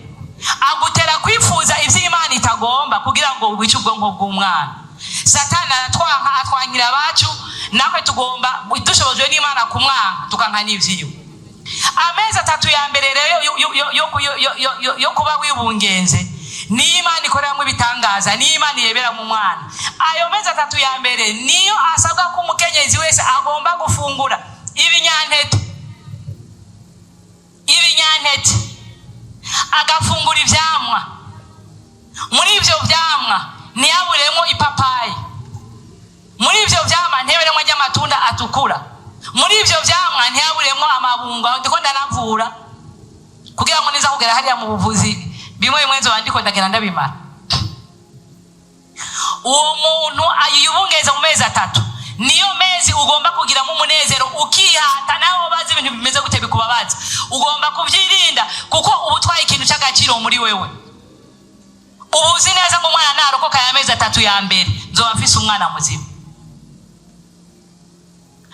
S1: agutera kwifuza ivyo Imana itagomba kugira ngo wice ubwonko bw'umwana. Satani aratwanka atwangira abacu nakwe tugomba dushobojwe n'Imana kumwanga tukanka n'ivyiyo. Amezi 3 ya mbere rero yo kuba wibungenze ni Imana ikoreramwe ibitangaza ni Imana yebera mu mwana. Ayo mezi 3 ya mbere niyo asabwa ko umukenyezi wese agomba gufungura ibinyantete agafungura ivyamwa. Muri ivyo vyamwa ntiyaburemo ipapayi, muri ivyo vyamwa ntiyaburemo ry'amatunda atukura, muri ivyo vyamwa ntiyaburemo amabungo. Ndiko ndanavura kugira ngo niza kugera hariya mu buvuzi bimwe bimwe nzo bandiko ndagenda ndabimara. Uwo muntu ayibungeza mu mezi 3 niyo mezi ugomba kugira mu munezero ukihata naho bazi ibintu bimeze gute bikubabaza ugomba kuvyirinda kuko ubutwaye ikintu cy'agaciro muri wewe. Ubuzi neza ngo umwana narokoka ya mezi 3 ya mbere nzoba mfise umwana muzima.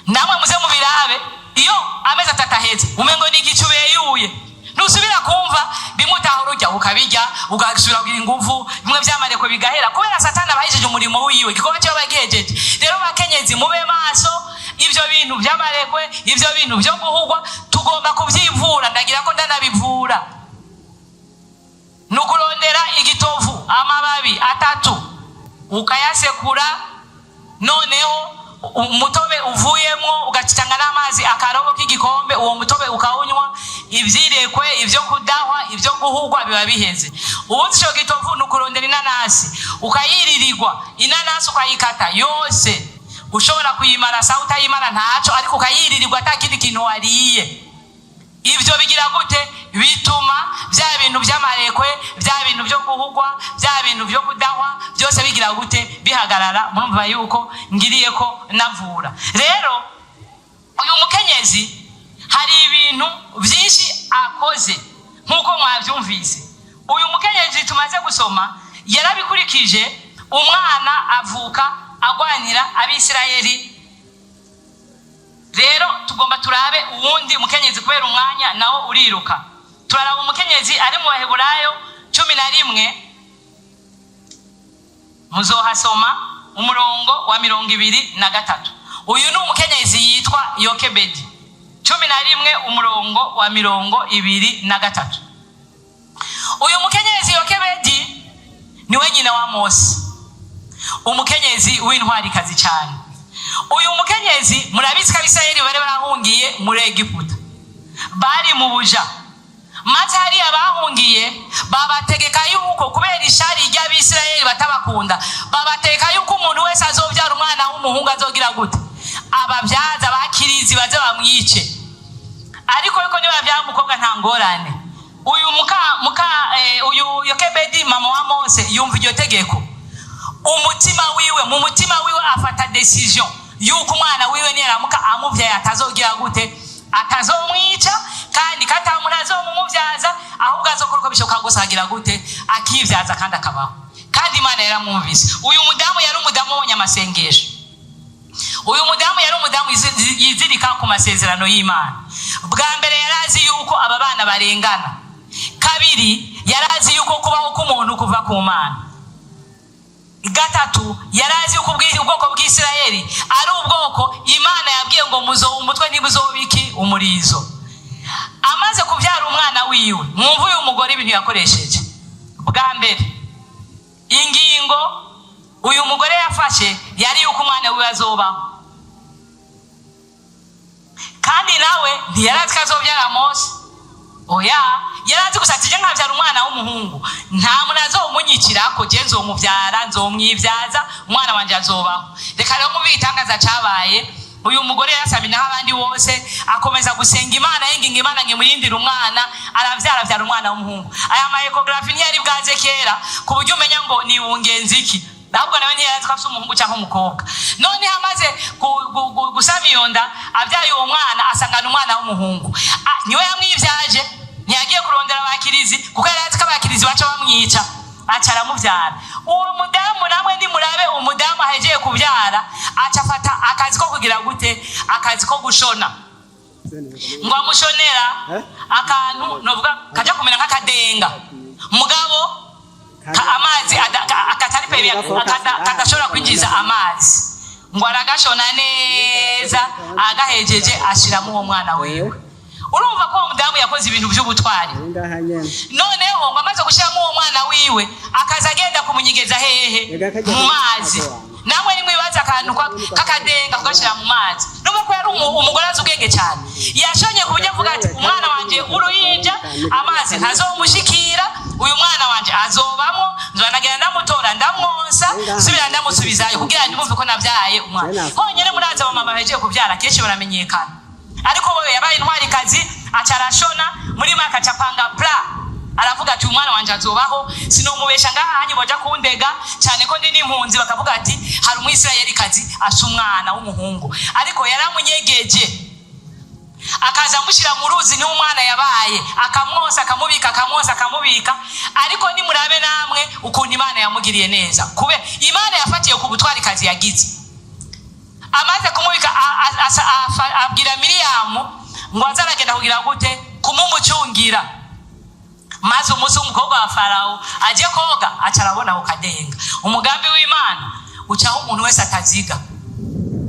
S1: Namwe muze mu birabe iyo amezi 3 aheze umengo ni igicube yuye nusubira kumva bimutahura ujya ukabijya ugasubira kugira ingufu bimwe byamareko bigahera kubera Satani abahijeje umurimo wiwe gikorwa cyo bagejeje. Rero bakenyezi mube maso ivyo bintu by'amarekwe ivyo bintu byo guhugwa tugomba kuvyivura. Ndagira ko ndanabivura nukurondera igitovu amababi 3 ukayasekura noneho umutobe uvuyemo ugacitanga n'amazi akarobo k'igikombe uwo mutobe ukawunywa ivyirekwe ivyo kudahwa ivyo guhugwa biba biheze. Ubundi cyo gitovu nukurondera inanasi ukayiririrwa inanasi ukayikata yose ushobora kuyimara sa utayimara ntaco ariko ukayiririrwa atakindi kintu wariye. Ivyo bigira gute? Bituma bya bintu by'amarekwe bya bintu byo guhugwa bya bintu byo kudahwa byose bigira gute? Bihagarara. Murumva yuko ngiriye ko navura. Rero uyu mukenyezi hari ibintu byinshi akoze nkuko mwavyumvise. Uyu mukenyezi tumaze gusoma yarabikurikije umwana avuka agwanira Abisirayeli. Rero tugomba turabe uwundi mukenyezi kubera umwanya nawo uriruka. Turaraba umukenyezi ari mu Baheburayo 11 muzohasoma umurongo wa 23. Uyu ni umukenyezi yitwa Yokebedi 11 umurongo wa 23. Uyu mukenyezi Yokebedi niwe nyina wa Mose, umukenyezi w'intwari kazi cyane. Uyu mukenyezi murabizi ko Abisirayeli bari barahungiye muri Egiputa bari mu buja maze hari abahungiye babategeka yuko kubera ishari ry'Abisirayeli batabakunda babategeka yuko umuntu wese azobyara umwana w'umuhungu azogira gute? Ababyaza bakirizi baze bamwice. Ariko yuko niba byara umukobwa nta ngorane. Uyu Yokebedi mama wa Mose yumva iryo tegeko mu mutima wiwe afata decision yuko umwana wiwe niramuka amuvyaye atazogira gute? Atazomwica kandi katamunazo mumuvyaza ahubwo azokorwa bishoka gusagira gute? Akivyaza kandi akabaho. Kandi Imana yaramwumvise. Uyu mudamu yari umudamu w'abanyamasengesho. Uyu mudamu yari umudamu yizirika ku masezerano y'Imana. Bwa mbere yarazi yuko aba bana barengana. Kabiri yarazi yuko kubaho k'umuntu kuva ku Mana. Gatatu yarazi yuko ubwoko bw'Isirayeli ari ubwoko Imana yabwiye ngo muzo umutwe ntibuzobiki umurizo. Amaze kubyara umwana wiwe mwumva uyu mugore ibintu yakoresheje. Bwa mbere ingingo uyu mugore yafashe yari yuko umwana wiwe azobaho. Kandi nawe ntiyarazi ko azobyara Mose. Oya yarazi gusa ati je nkabyara umwana w'umuhungu nta munazo umunyikira ko je nzomubyara nzomwibyaza umwana wanje azobaho. Reka rero mu bitangaza cabaye uyu mugore yasabye naho abandi bose akomeza gusenga Imana yenginga Imana ngemurindira umwana aravyara umwana w'umuhungu. Aya ma ecography ntiyari bwaze kera ku buryo umenya ngo ni ungenzi iki, ahubwo nawe ntiyari twafise umuhungu cyangwa umukobwa. None hamaze gusaba iyo nda abyaye uwo mwana asangana umwana w'umuhungu, niwe yamwivyaje, ntiyagiye kurondera abakirizi kuko yari azi ko abakirizi baca bamwica, acara muvyara. Uwo mudamu namwe ni murabe umudamu ahejeye kuvyara acafata akazi ko kugira gute, akazi ko gushona, ngo amushonera akantu novuga kaja kumera nk'akadenga mugabo amazi akatari pebi akadashobora kwinjiza amazi, ngo aragashona neza agahejeje ashiramo uwo mwana wewe. Urumva ko umudamu yakoze ibintu by'ubutwari. Noneho ngo amaze gushiramo uwo mwana wiwe akaza agenda kumunyigeza hehe mu mazi, namwe ni mwibaza akantu kakadenga kugashira mu mazi. Nubwo ko yari umugore azi ubwenge cyane, yashonye ku buryo avuga ati umwana wanje uruyinja amazi ntazomushikira, uyu mwana wanje azobamwo, nzanagenda ndamutora ndamwonsa subira ndamusubizayo kugira ndumve ko navyaye umwana. Honyene muraza ba mama beje kuvyara kenshi baramenyekana, ariko wewe yabaye intwari kazi acarashona muri maka capanga bra aravuga ati umwana wanje azobaho, sinomubesha ngaha hanyi boja kundega cyane ko ndi n'impunzi bakavuga ati hari umwisirayeli kazi asha umwana w'umuhungu, ariko yaramunyegeje akaza mushira mu ruzi ni umwana yabaye akamwosa akamubika. Ariko ni murabe namwe ukuntu Imana yamugiriye neza, kube Imana yafatiye ku butwari kazi yagize. Amaze kumubika abwira Miriyamu ngo azaragenda kugira gute kumumucungira, maze umunsi umukobwa wa Farao aje koga acarabona ukadenga. Umugambi w'Imana ucaho umuntu wese ataziga,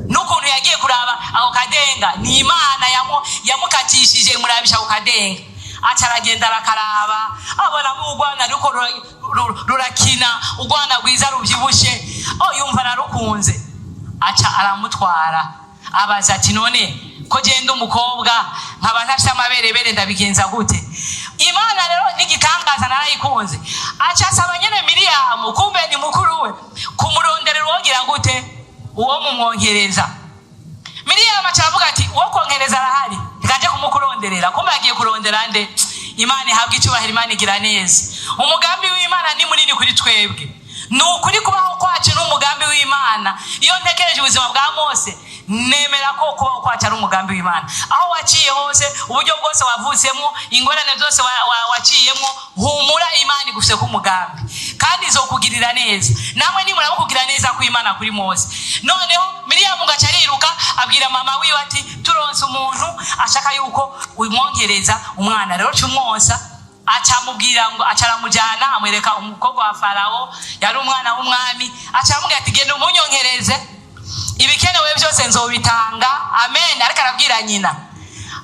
S1: n'ukuntu yagiye kuraba ako kadenga ni Imana yamukatishije murabisha ukadenga, acaragenda arakaraba abona mugwana ruko rurakina ugwana rwiza rubyibushe, yumva narukunze aca aramutwara. Abaza ati none ko genda umukobwa nkaba ntafite amaberebere ndabigenza gute? Imana rero nigitangaza narayikunze, aca asaba nyene Miriyamu, kumbe ni mukuru we, kumuronderera uwogira gute uwo mumwongereza. Miriyamu aca avuga ati uwo kongereza arahari, ikaje kumukuronderera. Kumbe agiye kurondera nde? Imana ihabwa icyubahiro, Imana igira neza. Umugambi w'Imana ni munini kuri twebwe, nukuri kubaho kwacu n'umugambi w'Imana. Iyo ntekereje ubuzima bwa Mose nemera ko kubaho kwacu ari umugambi w'Imana. Aho waciye hose, uburyo bwose wavutsemo, ingorane zose waciyemo, humura Imana igufise ku mugambi kandi izokugirira neza. Namwe ni murabo kugira neza ku Imana kuri Mose. Noneho Miriyamu ngaca ariruka abwira mama wiwe ati turonse umuntu ashaka yuko umwongereza umwana, rero cyumwonsa acamubwira ngo acaramujana amwereka umukobwa wa Farao yari umwana w'umwami, acamubwira ati genda umunyongereze ibikenewe byose nzobitanga, amen. Ariko arabwira nyina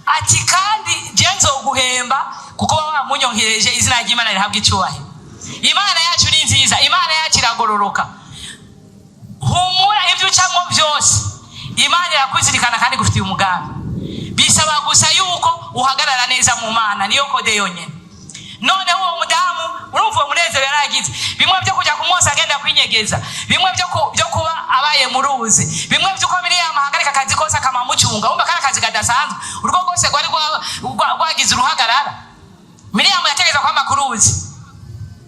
S1: ati kandi je nzoguhemba kuko baba munyongereje, izina ry'Imana rihabwa icyubahiro. Imana yacu ni nziza, Imana yacu iragororoka. Humura ibyo ucamo byose, Imana irakuzirikana kandi gufitiye umugambi. Bisaba gusa yuko uhagarara neza mu Mana, niyo kode yonyene. None uwo mudamu urumva umunezero yaragize, bimwe byo kujya kumwosa agenda kwinyegeza, bimwe byo kuba abaye mu ruzi, bimwe by'uko Miriyamu ahagarika akazi kose akamamucunga. Umva kandi akazi kadasanzwe, urwo rwose rwagize uruhagarara. Miriyamu yategeza kwamba ku ruzi,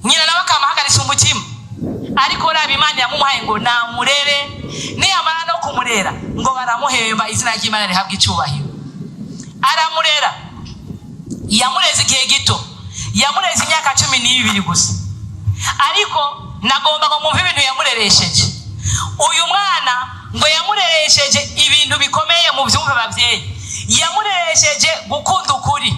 S1: nyina nawe akamuhagarisa umutima, ariko raba Imana yamumuhaye ngo namurere, niyamara no kumurera ngo baramuhemba, izina ry'Imana rihabwa icyubahiro. Aramurera, yamureze igihe gito, yamureze imyaka 12 gusa, ariko nagomba ngo mumve ibintu yamureresheje. Uyu mwana ngo yamureresheje ibintu bikomeye mu byumve bavyeyi. Yamureresheje gukunda ukuri.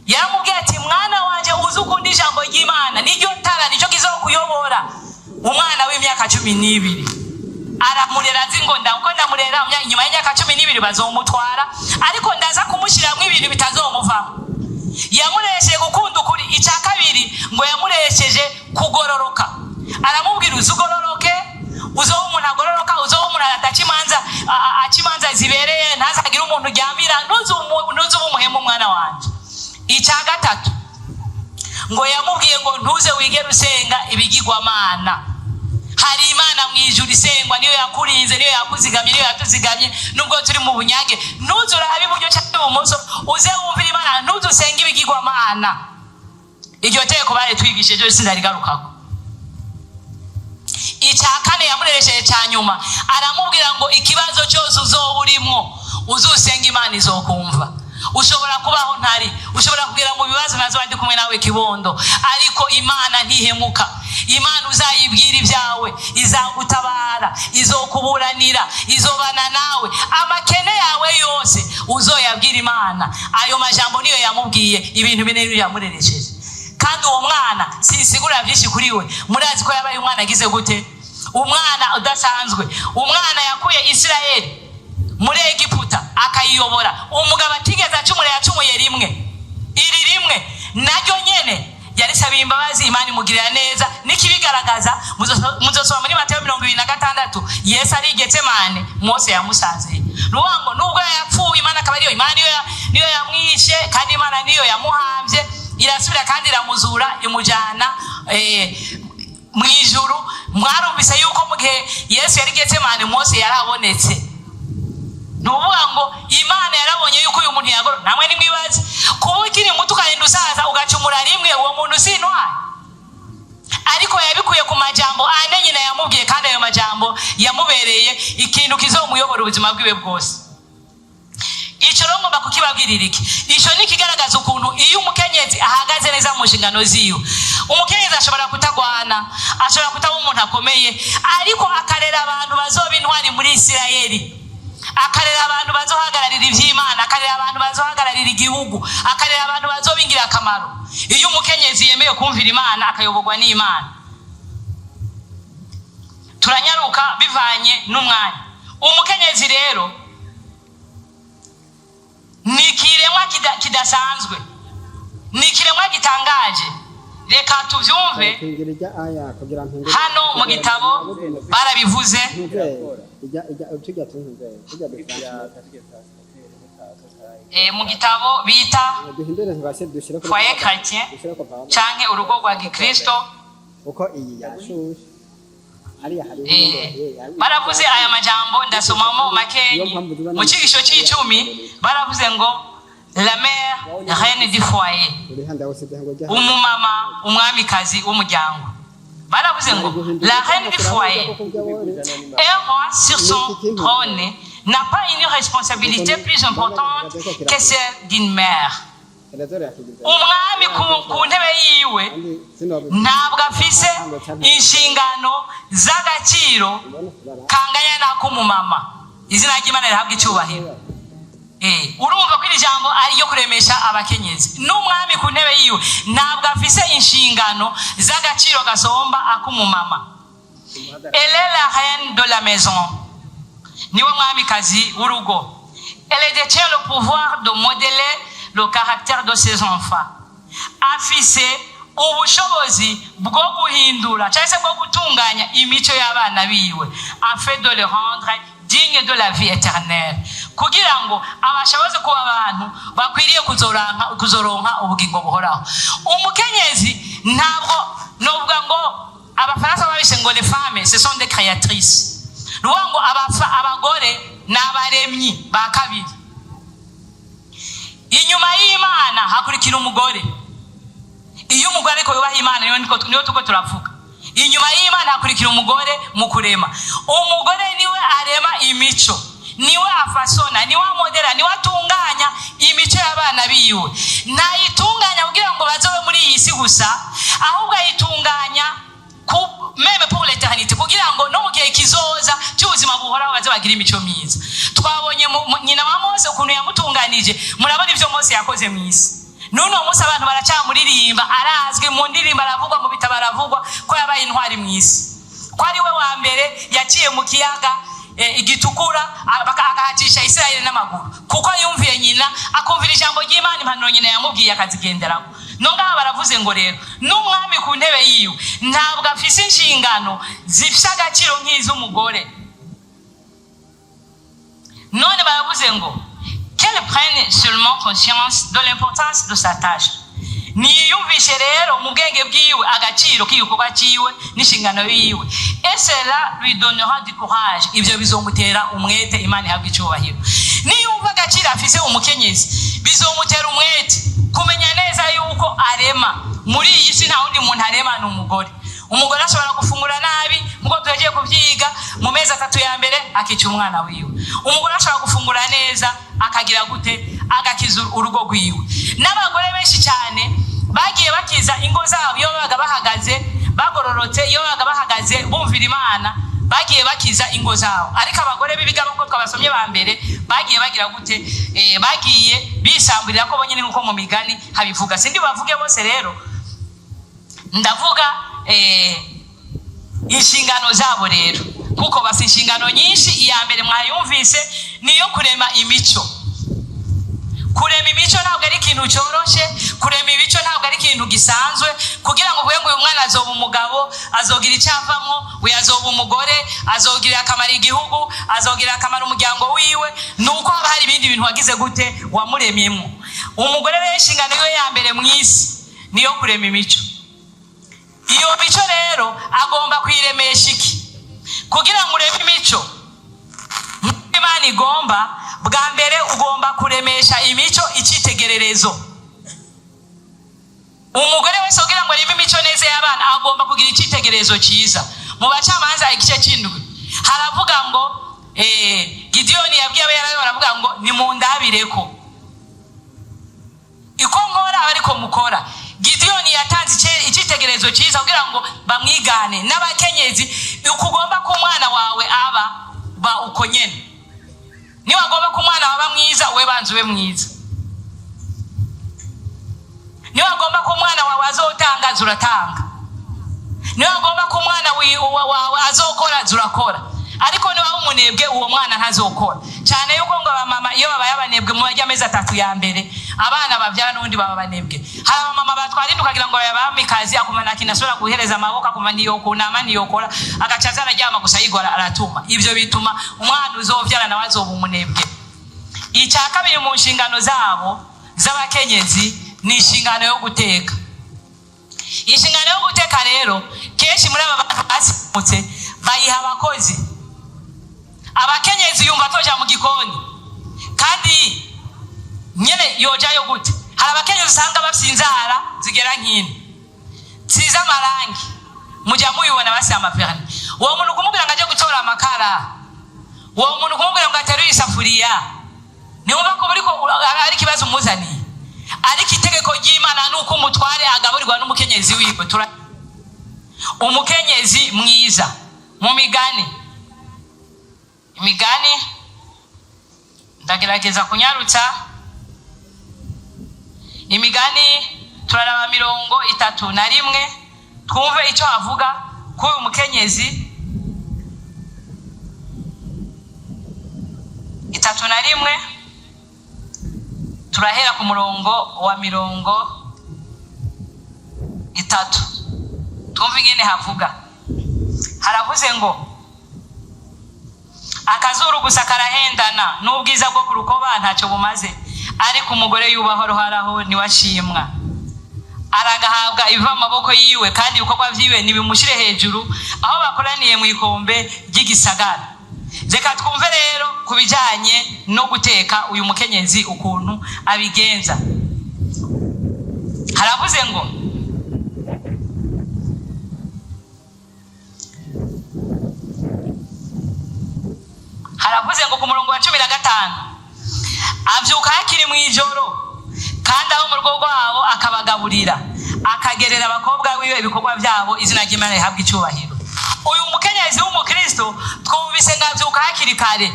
S1: Yaramubwiye ati mwana wanje uzukunda ijambo ry'Imana, niryo tara nicyo kizokuyobora. Umwana w'imyaka 12 aramurera zingo ndako ndamurera nyuma y'imyaka 12 bazomutwara, ariko ndaza kumushiramwe ibintu bitazomuvamo. Yamuresheje gukunda ukuri. Icya kabiri ngo yamuresheje kugororoka. Aramubwira uzugororoke, uzoba umuntu agororoka, uzoba umuntu atakimanza zibereye, ntazagira umuntu ryamira, nuzuba umuhemu umwana wanje. Icya gatatu ngo yamubwiye ngo ntuze wigere usenga ibigirwamana. hari imana mwijuru isengwa, niyo yakurinze, niyo yakuzigamye, niyo yatuzigamye nubwo turi mu bunyage. Nuzura habi buryo cyangwa ibumoso uze wumvira imana, ntudusenga ibigirwamana. Iryo teko bare twigishe ryo sinzarigarukako. Icyakane yamureresheje cyanyuma aramubwira ngo ikibazo cyose uzoburimo uzusenga imana izokumva. Ushobora kubaho ntari, ushobora kugira mu bibazo nazo bandi kumwe nawe kibondo, ariko imana ntihemuka. Imana uzayibwira ibyawe izagutabara, izokuburanira, izobana nawe. Amakene yawe yose uzoyabwira imana. Ayo majambo niyo yamubwiye, ibintu bine niyo yamureresheje. Kandi uwo mwana sisigura byinshi kuri we. Murazi ko yabaye umwana agize gute? Umwana udasanzwe. Umwana yakuye Isirayeli muri Egiputa akayiyobora. Umugabo atigeze acumura, yacumuye rimwe. Iri rimwe naryo nyene yarisabiye imbabazi, imana imugirira neza. Nikibigaragaza muzosoma muri Mateyo 26. Yesu ari Getsemane, Mose yamusanze. Ruwango nubwo yapfuye, imana akaba ariyo, imana niyo yamwishe, kandi imana niyo yamuhambye. Irasubira kandi iramuzura imujana mu ijuru. Mwarumvise yuko mu gihe Yesu yari Getsemane, Mose yarabonetse. Nuvuga ngo imana yarabonye yuko uyu muntu yagoro. Namwe nimwibaze kuba ukiri muto ukarinda usaza ugacumura rimwe, uwo muntu sintwari. Ariko yabikuye ku majambo ane nyina yamubwiye, kandi ayo majambo yamubereye ikintu kizomuyobora ubuzima bwiwe bwose. Ico rero ngomba kukibabwirira iki. Ico ni kigaragaza ukuntu iyo umukenyezi ahagaze neza mu nshingano ziyo. Umukenyezi ashobora kutagwana, ashobora kutaba umuntu akomeye, ariko akarera abantu bazoba intwari muri Isirayeli. Akarera abantu bazohagararira ivy'Imana, akarera abantu bazohagararira igihugu, akarera abantu bazobingira akamaro. Iyo umukenyezi yemeye kumvira Imana akayoborwa n'Imana. Turanyaruka bivanye n'umwanya. Umukenyezi rero ni kiremwa kidasanzwe, ni kiremwa gitangaje. Reka tuvyumve hano mu gitabo barabivuze. Mu gitabo bita Foyer Chrétien canke urugo rwa Gikristo,
S2: uko iyi yashushe
S1: baravuze aya majambo. Ndasomamo makenyi mu cigisho c'icumi. Baravuze ngo la mère reine du foyer, umumama umwamikazi w'umuryango. Baravuze ngo la reine du foyer, un roi sur son trône n'a pas une responsabilité plus importante que celle d'une mère. Umwami ku ntebe yiwe ntabwo afise inshingano z'agaciro kanganya n'ak'umumama. Izina ry'Imana rihabwa icyubahiro. Urumva ko iri jambo ari ryo kuremesha abakenyezi. N'umwami ku ntebe yiwe ntabwo afise inshingano z'agaciro gasomba ak'umumama. Elle est la reine de la maison, niwe mwamikazi w'urugo. Elle détient le pouvoir de modeler le caractère de ses enfants. Afise ubushobozi bwo guhindura cyangwa se bwo gutunganya imico y'abana biwe, afin de le rendre digne de la vie éternelle, kugira ngo abashoboze kuba abantu bakwiriye kuzoronka ubugingo buhoraho. Umukenyezi ntabwo novuga ngo abafaransa babishe ngo les femmes ce sont des créatrices. Ruwango abagore n'abaremyi ba kabiri. Inyuma y'Imana hakurikira umugore. Iyo umugore ariko yubaha Imana niyo tuko turavuga. Inyuma y'Imana hakurikira umugore mu kurema. Umugore niwe arema imico, niwe afasona, niwe modera, niwe atunganya imico y'abana biwe. Ntayitunganya kugira ngo bazobe muri iyi si gusa, ahubwo ayitunganya meme pour l'éternité, kugira ngo no mu gihe kizoza cy'ubuzima buhoraho baze bagira imico myiza. Twabonye nyina wa Mose ukuntu yamutunganije. Murabona ivyo Mose yakoze mu isi. Nuno Mose abantu baracamuririmba, arazwi mu ndirimbo, aravugwa mu bitabo, aravugwa ko yabaye intwari mu isi, ko ari we wa mbere yaciye mu kiyaga igitukura akahacisha Isirayeli n'amaguru, kuko yumviye nyina, akumvira ijambo ry'Imana, impanuro nyina yamubwiye akazigenderamo. Nonga baravuze ngo rero n'umwami ku ntebe yiwe ntabwo afise inshingano zifise agaciro nk'iz'umugore. None baravuze ngo qu'elle prenne seulement conscience de l'importance de sa tâche. niyumvishe rero mu bwenge bwiwe agaciro k'igikorwa ciwe n'inshingano yiwe. Et cela lui donnera du courage. Ivyo bizomutera umwete. Imana ihabwa icubahiro. Niyumva agaciro afise umukenyezi bizomutera umwete kumenya neza yuko arema. Muri iyi si nta wundi muntu arema n'umugore. Umugore ashobora gufungura nabi muko tugiye kuvyiga mu mezi 3 ya mbere akica umwana wiwe. Umugore ashobora gufungura neza akagira gute agakiza urugo rwiwe. N'abagore benshi cyane bagiye bakiza ingo zabo iyo babaga bahagaze bagororotse, iyo babaga bahagaze bumvira Imana, bagiye bakiza ingo zabo. Ariko abagore b'ibigabo ngo twabasomye ba mbere bagiye bagira gute bagiye bisamburira ko bonyine nkuko mu migani habivuga. Sindi bavuge bose rero, ndavuga inshingano zabo rero, kuko bafite inshingano nyinshi. Iya mbere mwayumvise niyo kurema imico. Kurema imico ntabwo ari ikintu cyoroshe, kurema imico ntabwo ari ikintu gisanzwe. Kugira ngo uvuge ngo uyu mwana azoba umugabo, azogira icyavamo, we azoba umugore, azogirira akamaro igihugu, azogirira akamaro umuryango wiwe, nuko haba hari ibindi bintu wagize gute wamuremyemo. Umugore rero inshingano yo ya mbere mu isi niyo kurema imico. Iyo mico rero agomba kwiremesha iki? Kugira ngo ureme imico Imana igomba, bwa mbere ugomba kuremesha imico icyitegererezo. Umugore wese kugira ngo areme imico neza y'abana agomba kugira icyitegererezo cyiza. Mu Bacamanza igice cy'indwi haravuga ngo Gideyoni yabwiye abayarayo, aravuga ngo nimundabireko iko nkora ariko mukora. Gideyoni yatanze icyitegererezo cyiza kugira ngo bamwigane. N'abakenyezi ukugomba ko umwana wawe aba ba uko nyene. Niba agomba ko umwana waba mwiza, we banze ube mwiza. Niba agomba ko umwana wawe azotanga, zuratanga. Niba agomba ko umwana wawe azokora, zurakora. Ariko niba umunebwe uwo mwana ntazokora. Cyane yuko ngo abamama iyo babaye abanebwe mu bajya amezi 3 ya mbere abana bavyara n'undi baba banebwe. Hari abamama batwarinduka kugira ngo bayabamikazi akumana kinasura guhereza amaboko akumana niyo kunama niyo kora agacaza araryama gusa yigora aratuma. Ivyo bituma umwana uzovyara nawe azoba umunebwe. Icya kabiri mu nshingano zabo z'abakenyezi ni inshingano yo guteka. Inshingano yo guteka rero kenshi muri aba bantu basimutse bayiha abakozi. Abakenyezi yumva toja mu gikoni kandi nyene yojayo gute. Hari abakenyezi usanga bafite inzara zigera nk'ini siza amarangi mujya mubibona basi amaperani. Uwo muntu kumubwira ngo aje gutora amakara, uwo muntu kumubwira ngo ateruye isafuriya, niwumva ko buriko ari kibazo umuzaniye. Ariko itegeko ry'Imana nuko umutware agaburirwa n'umukenyezi wiwe. Umukenyezi mwiza mu imigani ndagerageza kunyarutsa. Imigani turaraba 31 twumve icyo avuga ko uyu mukenyezi. 31 turahera ku murongo wa 30 twumve ingene havuga. Haravuze ngo akazuru gusa karahendana n'ubwiza bwo kurukoba ntacyo bumaze, ariko umugore yubaho ruharaho niwashimwa. Aragahabwa iva amaboko yiwe kandi ibikorwa vyiwe nibimushire hejuru aho bakoraniye mu ikombe ry'igisagara. Reka twumve rero kubijanye no guteka uyu mukenyezi ukuntu abigenza. Haravuze ngo ku murongo wa 15 avyuka hakiri mu ijoro kandi aho mu rugo rwabo akabagaburira akagerera abakobwa wiwe ibikorwa byabo. Izina ry'Imana rihabwa icyubahiro. Uyu mukenyezi w'umukristo twumvise ngavyuka hakiri kare,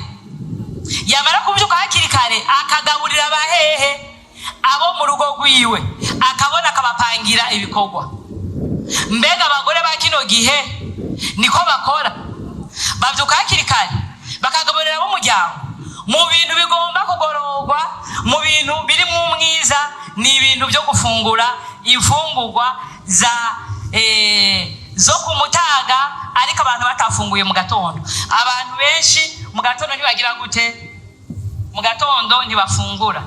S1: yamara kuvyuka hakiri kare akagaburira abahehe abo mu rugo rwiwe, akabona akabapangira ibikorwa. Mbega abagore ba kino gihe niko bakora? Bavyuka hakiri kare bakagaburira abo muryango mu bintu bigomba kugororwa, mu bintu biri mu mwiza, ni ibintu byo gufungura imfungurwa zo kumutaga, ariko abantu batafunguye mu gatondo. Abantu benshi mu gatondo ntibagira gute, mu gatondo ntibafungura.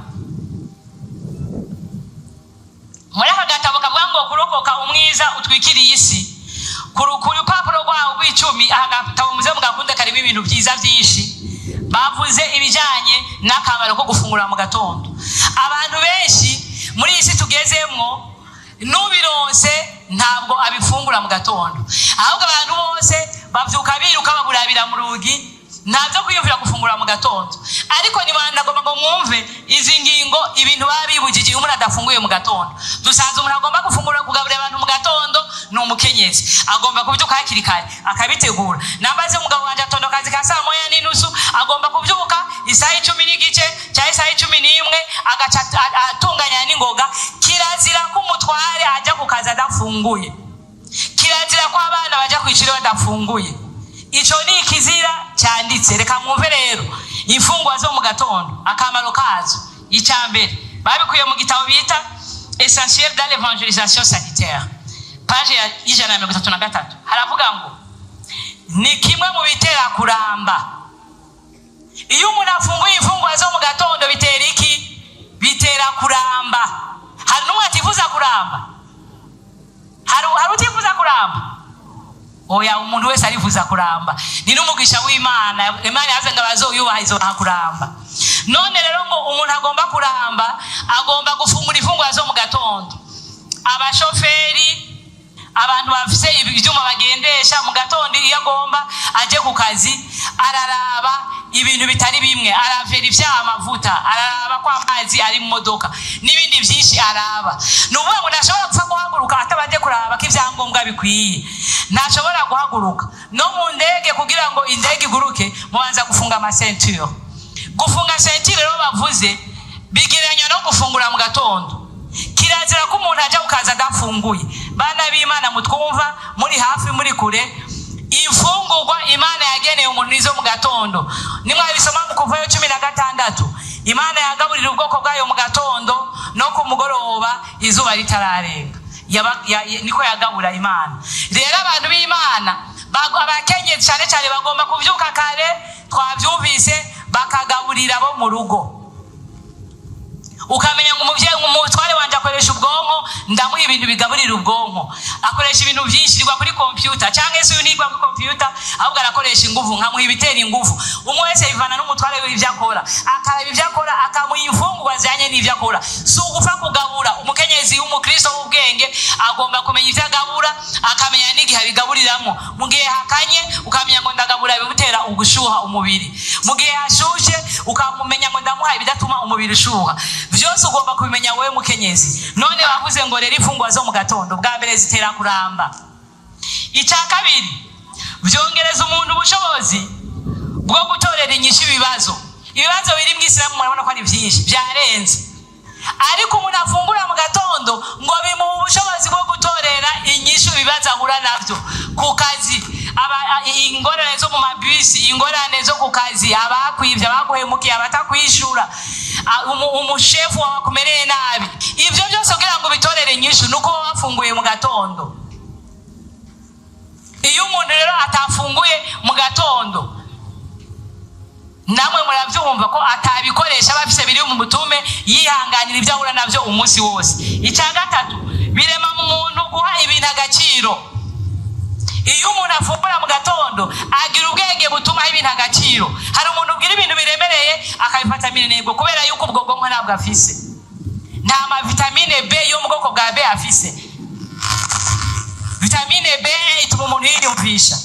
S1: muri aka gatabo kavuga ngo kurokoka umwiza utwikiriye isi, ku rupapuro rwawo rw'icumi aha gatabo muze mugakunda karimo ibintu byiza byinshi bavuze ibijyanye n'akamaro ko gufungura mu gatondo. Abantu benshi muri iyi si tugezemwo n'ubironse ntabwo abifungura mu gatondo, ahubwo abantu bose bavyuka biruka baburabira mu rugi, ntabyo kwiyumvira gufungura mu gatondo. Ariko nagomba ngo mwumve izi ngingo ibintu babibujije umuntu adafunguye mu gatondo. Dusanze umuntu agomba gufungura kugaburira abantu mu gatondo ni umukenyezi, agomba kubyuka hakiri kare akabitegura. Nambaze umugabo wanje atondo kazi ka 1:30 agomba kubyuka isaha 10:15 cyangwa isaha 11 agaca atunganya n'ingoga. Kirazira ko umutware ajya ku kazi adafunguye, kirazira ko abana bajya kwishira badafunguye. Ico ni ikizira cyanditse. Reka mwumve rero imfungwa zo mu gatondo akamaro kazo. Icyambere babikuye mu gitabo bita Essentiel dans l'évangélisation sanitaire, page ya 133. Haravuga ngo ni kimwe mu bitera kuramba. Iyo umuntu afunguye imfungwa zo mu gatondo bitera iki? Bitera kuramba. Hari n'umwe atifuza kuramba? Hari utifuza kuramba? Oya, umuntu wese arifuza kuramba. Ni n'umugisha w'Imana. Imana yavuze ngo abazoyubaha izokuramba. None rero ngo umuntu agomba kuramba, agomba gufungura imfungwa zo mu gatondo. Abashoferi, abantu bafise ibyuma bagendesha mu gatondo, iyo agomba aje ku kazi araraba ibintu bitari bimwe, araverifya amavuta, araraba ko amazi ari mu modoka n'ibindi byinshi araba. Nubuwe ngo ndashobora gupfa guhaguruka atabanje kuraba ko ivyangombwa bikwiye, ntashobora guhaguruka. No mu ndege kugira ngo indege iguruke mubanza gufunga amasenture. Gufunga senture rero bavuze bigiranye no gufungura mu gatondo. Kirazira ko umuntu ajya ukaza adafunguye. Bana b'Imana mutwumva muri hafi muri kure, imfungurwa Imana yageneye umuntu nizo mu gatondo. Nimwabisoma mu Kuvayo 16, Imana yagaburira ubwoko bwayo mu gatondo no ku mugoroba izuba ritararenga. Niko yagabura Imana. Rero abantu b'Imana abakenyezi cyane cyane bagomba kuvyuka kare, twavyumvise, bakagaburira bo mu rugo. Ukamenya ngo umutware wanje akoresha ubwonko, ndamuha ibintu bigaburira ubwonko. Akoresha ibintu byinshi rigwa kuri computer, cyangwa se unigwa kuri computer ahubwo arakoresha ingufu, nkamuha ibitera ingufu. Umwe wese yivana n'umutware w'ibyo akora, akaraba ibyo akora, akamuha imfungurwa zijyanye n'ibyo akora. Si ugufa kugabura. Umukenyezi w'umukristo w'ubwenge agomba kumenya ibyo agabura, akamenya n'igihe abigaburiramo. Mu gihe hakanye ukamenya ngo ndagabura ibimutera ugushuha umubiri, mu gihe hashushe ukamumenya ngo ndamuha ibidatuma umubiri ushuha. Byose ugomba kubimenya wewe mukenyezi. None bavuze ngo rero imfungwa zo mu gatondo bwa mbere zitera kuramba. Icya kabiri, byongereza umuntu ubushobozi bwo gutorera inyishu ibibazo. Ibibazo biri mu Isilamu murabona ko ari byinshi, byarenze. Ariko umuntu afungura mu gatondo ngo bimuha ubushobozi bwo gutorera inyishu ibibazo ahura navyo ku kazi. Ingorane zo mu mabisi, ingorane zo ku kazi, abakwivye, abaguhemukiye, abatakwishura, umushefu wakumereye nabi. Ivyo byose kugira ngo bitorere inyishu nuko wafunguye mu gatondo. Iyo umuntu rero atafunguye mu gatondo, namwe muravyumva ko atabikoresha bafise biri mu mutume yihanganira ibyo ahura navyo umunsi wose. Icya gatatu, birema mu muntu guha ibintu agaciro. Iyo umuntu afungura mu gatondo agira ubwenge butuma ibintu agaciro. Hari umuntu ubwira ibintu biremereye akabifata minengo kubera yuko ubwo bwonko ntabwo afise. Nta ma vitamine B yo mu bwoko bwa B afise. Vitamine B ituma umuntu yiyumvisha.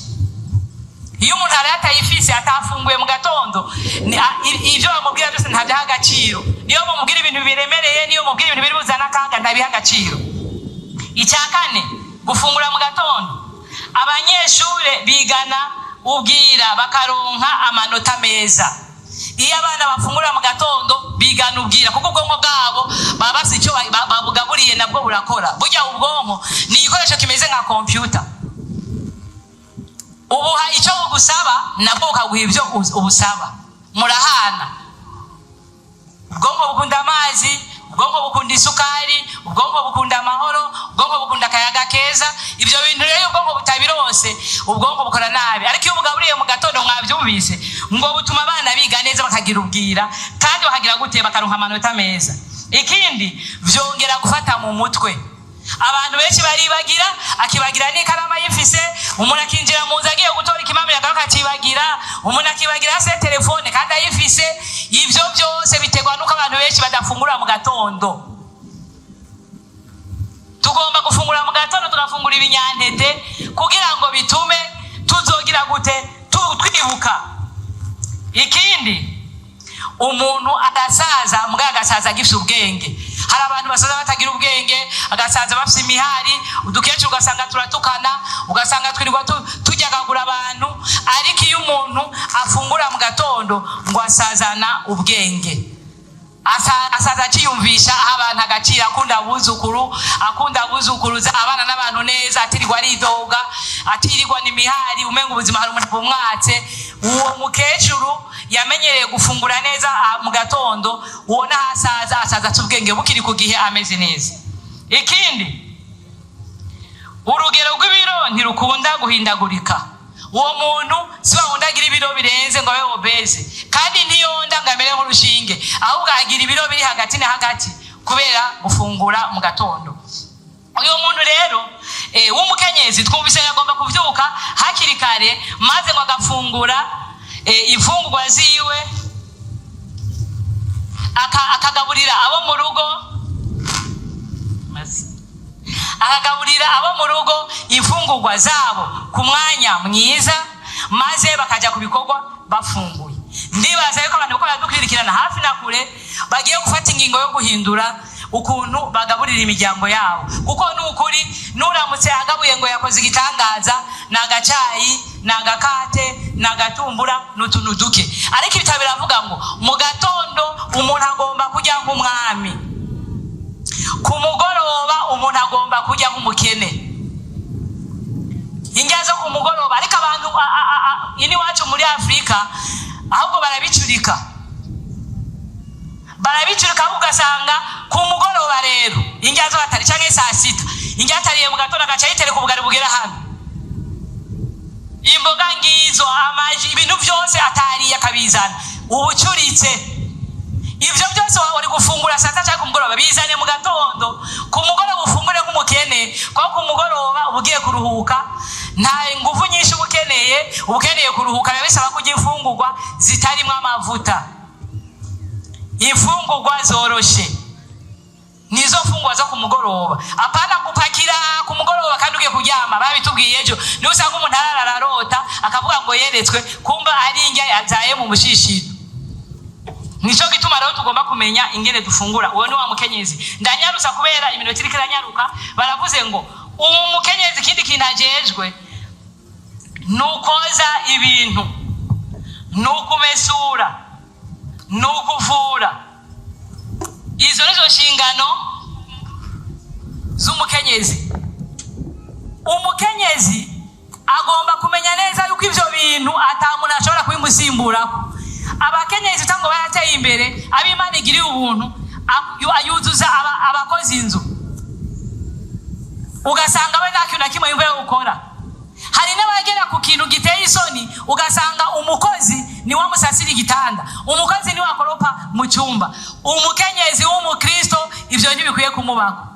S1: Iyo umuntu atayifise atafunguye mu gatondo, ivyo bamubwira byose ntabyaha agaciro. Niyo bamubwira ibintu biremereye, niyo bamubwira ibintu biri buzana akaga, ntabiha agaciro. Icya kane, gufungura mu gatondo, abanyeshure bigana ubwira bakaronka amanota meza. Iyo abana bafungura mu gatondo bigana ubwira, kuko ubwonko bwabo baba bafite icyo babugaburiye nabwo burakora. Burya ubwonko ni igikoresho kimeze nka computer. Ubuha icyo bugusaba nabwo bukaguha ibyo ubusaba, murahana. Ubwonko bukunda amazi, ubwonko bukunda isukari, ubwonko bukunda amahoro, ubwonko bukunda akayaga keza. Ibyo bintu rero ubwonko butabirose, ubwonko bukora nabi. Ariko iyo bugaburiye mu gatondo mwabyumvise ngo butuma abana biga neza, bakagira ubwira kandi bakagira gute, bakaronka amanota meza. ikindi vyongera gufata mu mutwe. Abantu benshi baribagira, akibagira n'ikarama yifise, umuntu akinjira mu nzu agiye gutora ikimamira agaruka akibagira, umuntu akibagira se telefone kandi ayifise. Ivyo byose bitegwa nuko abantu benshi badafungura mu gatondo. Tugomba gufungura mu gatondo, tugafungura ibinyantete kugira ngo bitume tuzogira gute twibuka. Ikindi umuntu adasaza mbwa agasaza agifite ubwenge. Hari abantu basaza batagira ubwenge, agasaza bafite imihari, udukecuru ugasanga turatukana, ugasanga twirirwa tujyagagura abantu. Ariko iyo umuntu afungura mu gatondo ngo asazana ubwenge, asaza akiyumvisha aho abantu agacira, akunda abuzukuruza abana n'abantu neza, atirirwa aridoga, atirirwa n'imihari umenga ubuzima hari umuntu bumwatse. Uwo mukecuru yamenyereye gufungura neza mu gatondo, ubona asaza ubwenge bukiri ku gihe ameze neza. Ikindi, urugero rw'ibiro ntirukunda guhindagurika. Uwo muntu si wawundi agira ibiro birenze ngo abe obese, kandi ntiyonda ngo amere nk'urushinge, ahubwo agira ibiro biri hagati na hagati kubera gufungura mu gatondo. Uyu muntu rero w'umukenyezi twumvise yagomba kuvyuka hakiri kare, maze ngo agafungura imfungurwa ziwe, akagaburira abo mu rugo, imfungurwa zabo ku mwanya mwiza, maze bakaja ku bikorwa bafunguye. Ndibaza yuko abantu bakora dukwirikirana hafi na kure bagiye gufata ingingo yo guhindura ukuntu bagaburira imiryango yabo, kuko n'ukuri nuramutse agabuye ngo yakoze igitangaza, nagacayi, nagakate, nagatumbura n'utuntu duke. Ariko ibitabo biravuga ngo mu gatondo umuntu agomba kujya nk'umwami, ku mugoroba umuntu agomba kujya nk'umukene. Ingezo ku mugoroba, ariko abantu ini wacu muri Afrika ahubwo barabicurika ugasanga ku mugoroba rero ingezo atari canke saa sita, ingezo atariye mu gatondo agaca yitere ku bugari bugera hano, imboga ngizo, amaji, ibintu byose atariye akabizana, ubucuritse. Ivyo byose wari gufungura saa sita cyangwa ku mugoroba bizane mu gatondo, ku mugoroba ufungure nk'umukene, kwa ku mugoroba ubugiye kuruhuka, nta nguvu nyinshi ubukeneye kuruhuka. Bisaba kurya imfungurwa zitarimwe amavuta, imfungurwa zoroshe, nizo mfungurwa zo ku mugoroba. Apana gupakira ku mugoroba kandi ugiye kuryama. Babitubwiye ejo, niyo usanga umuntu arararota akavuga ngo yeretswe, kumba ari indya yazaye mu mushishiro. Nico gituma rero tugomba kumenya ingene dufungura. Uwo ni wa mukenyezi. Ndanyarusa kubera iminota iriko iranyaruka. Baravuze ngo umukenyezi kindi kintu ajejwe nukoza ibintu, nukumesura, nukuvura. Izo nizo nshingano z'umukenyezi. Umukenyezi agomba kumenya neza yuko ivyo bintu atamuntu ashobora kubimusimburako. Abakenyezi tango barateye imbere, abimana igiriye ubuntu, ayuzuza abakozi inzu, ugasanga we nta kintu na kimwe yumva yo gukora. Hari n'abagera ku kintu giteye isoni, ugasanga umukozi ni wa musasira igitanda, umukozi ni wa koropa mu cyumba. Umukenyezi w'umukristo ivyo ntibikwiye kumubako.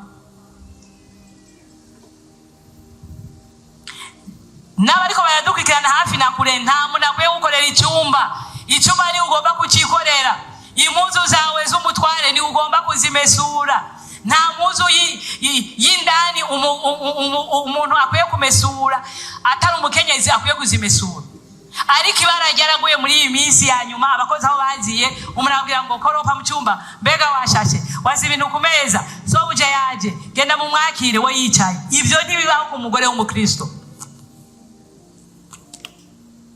S1: N'abariko baradukurikirana hafi na kure, nta muntu akwiye gukorera icyumba. Icyumba ni ugomba kucikorera. Impuzu zawe z'umutware ni ugomba kuzimesura. Nta mpuzu y'indani umuntu akwiye kumesura atari umukenyezi akwiye kuzimesura. Ariko ibara ryaraguye muri iyi minsi ya nyuma, abakozi aho baziye, umuntu abwira ngo koropa mu cyumba, mbega washashe, wazi ibintu ku meza, so buje yaje, genda mu mwakire we yicaye. Ivyo ntibibaho ku mugore w'umukristo.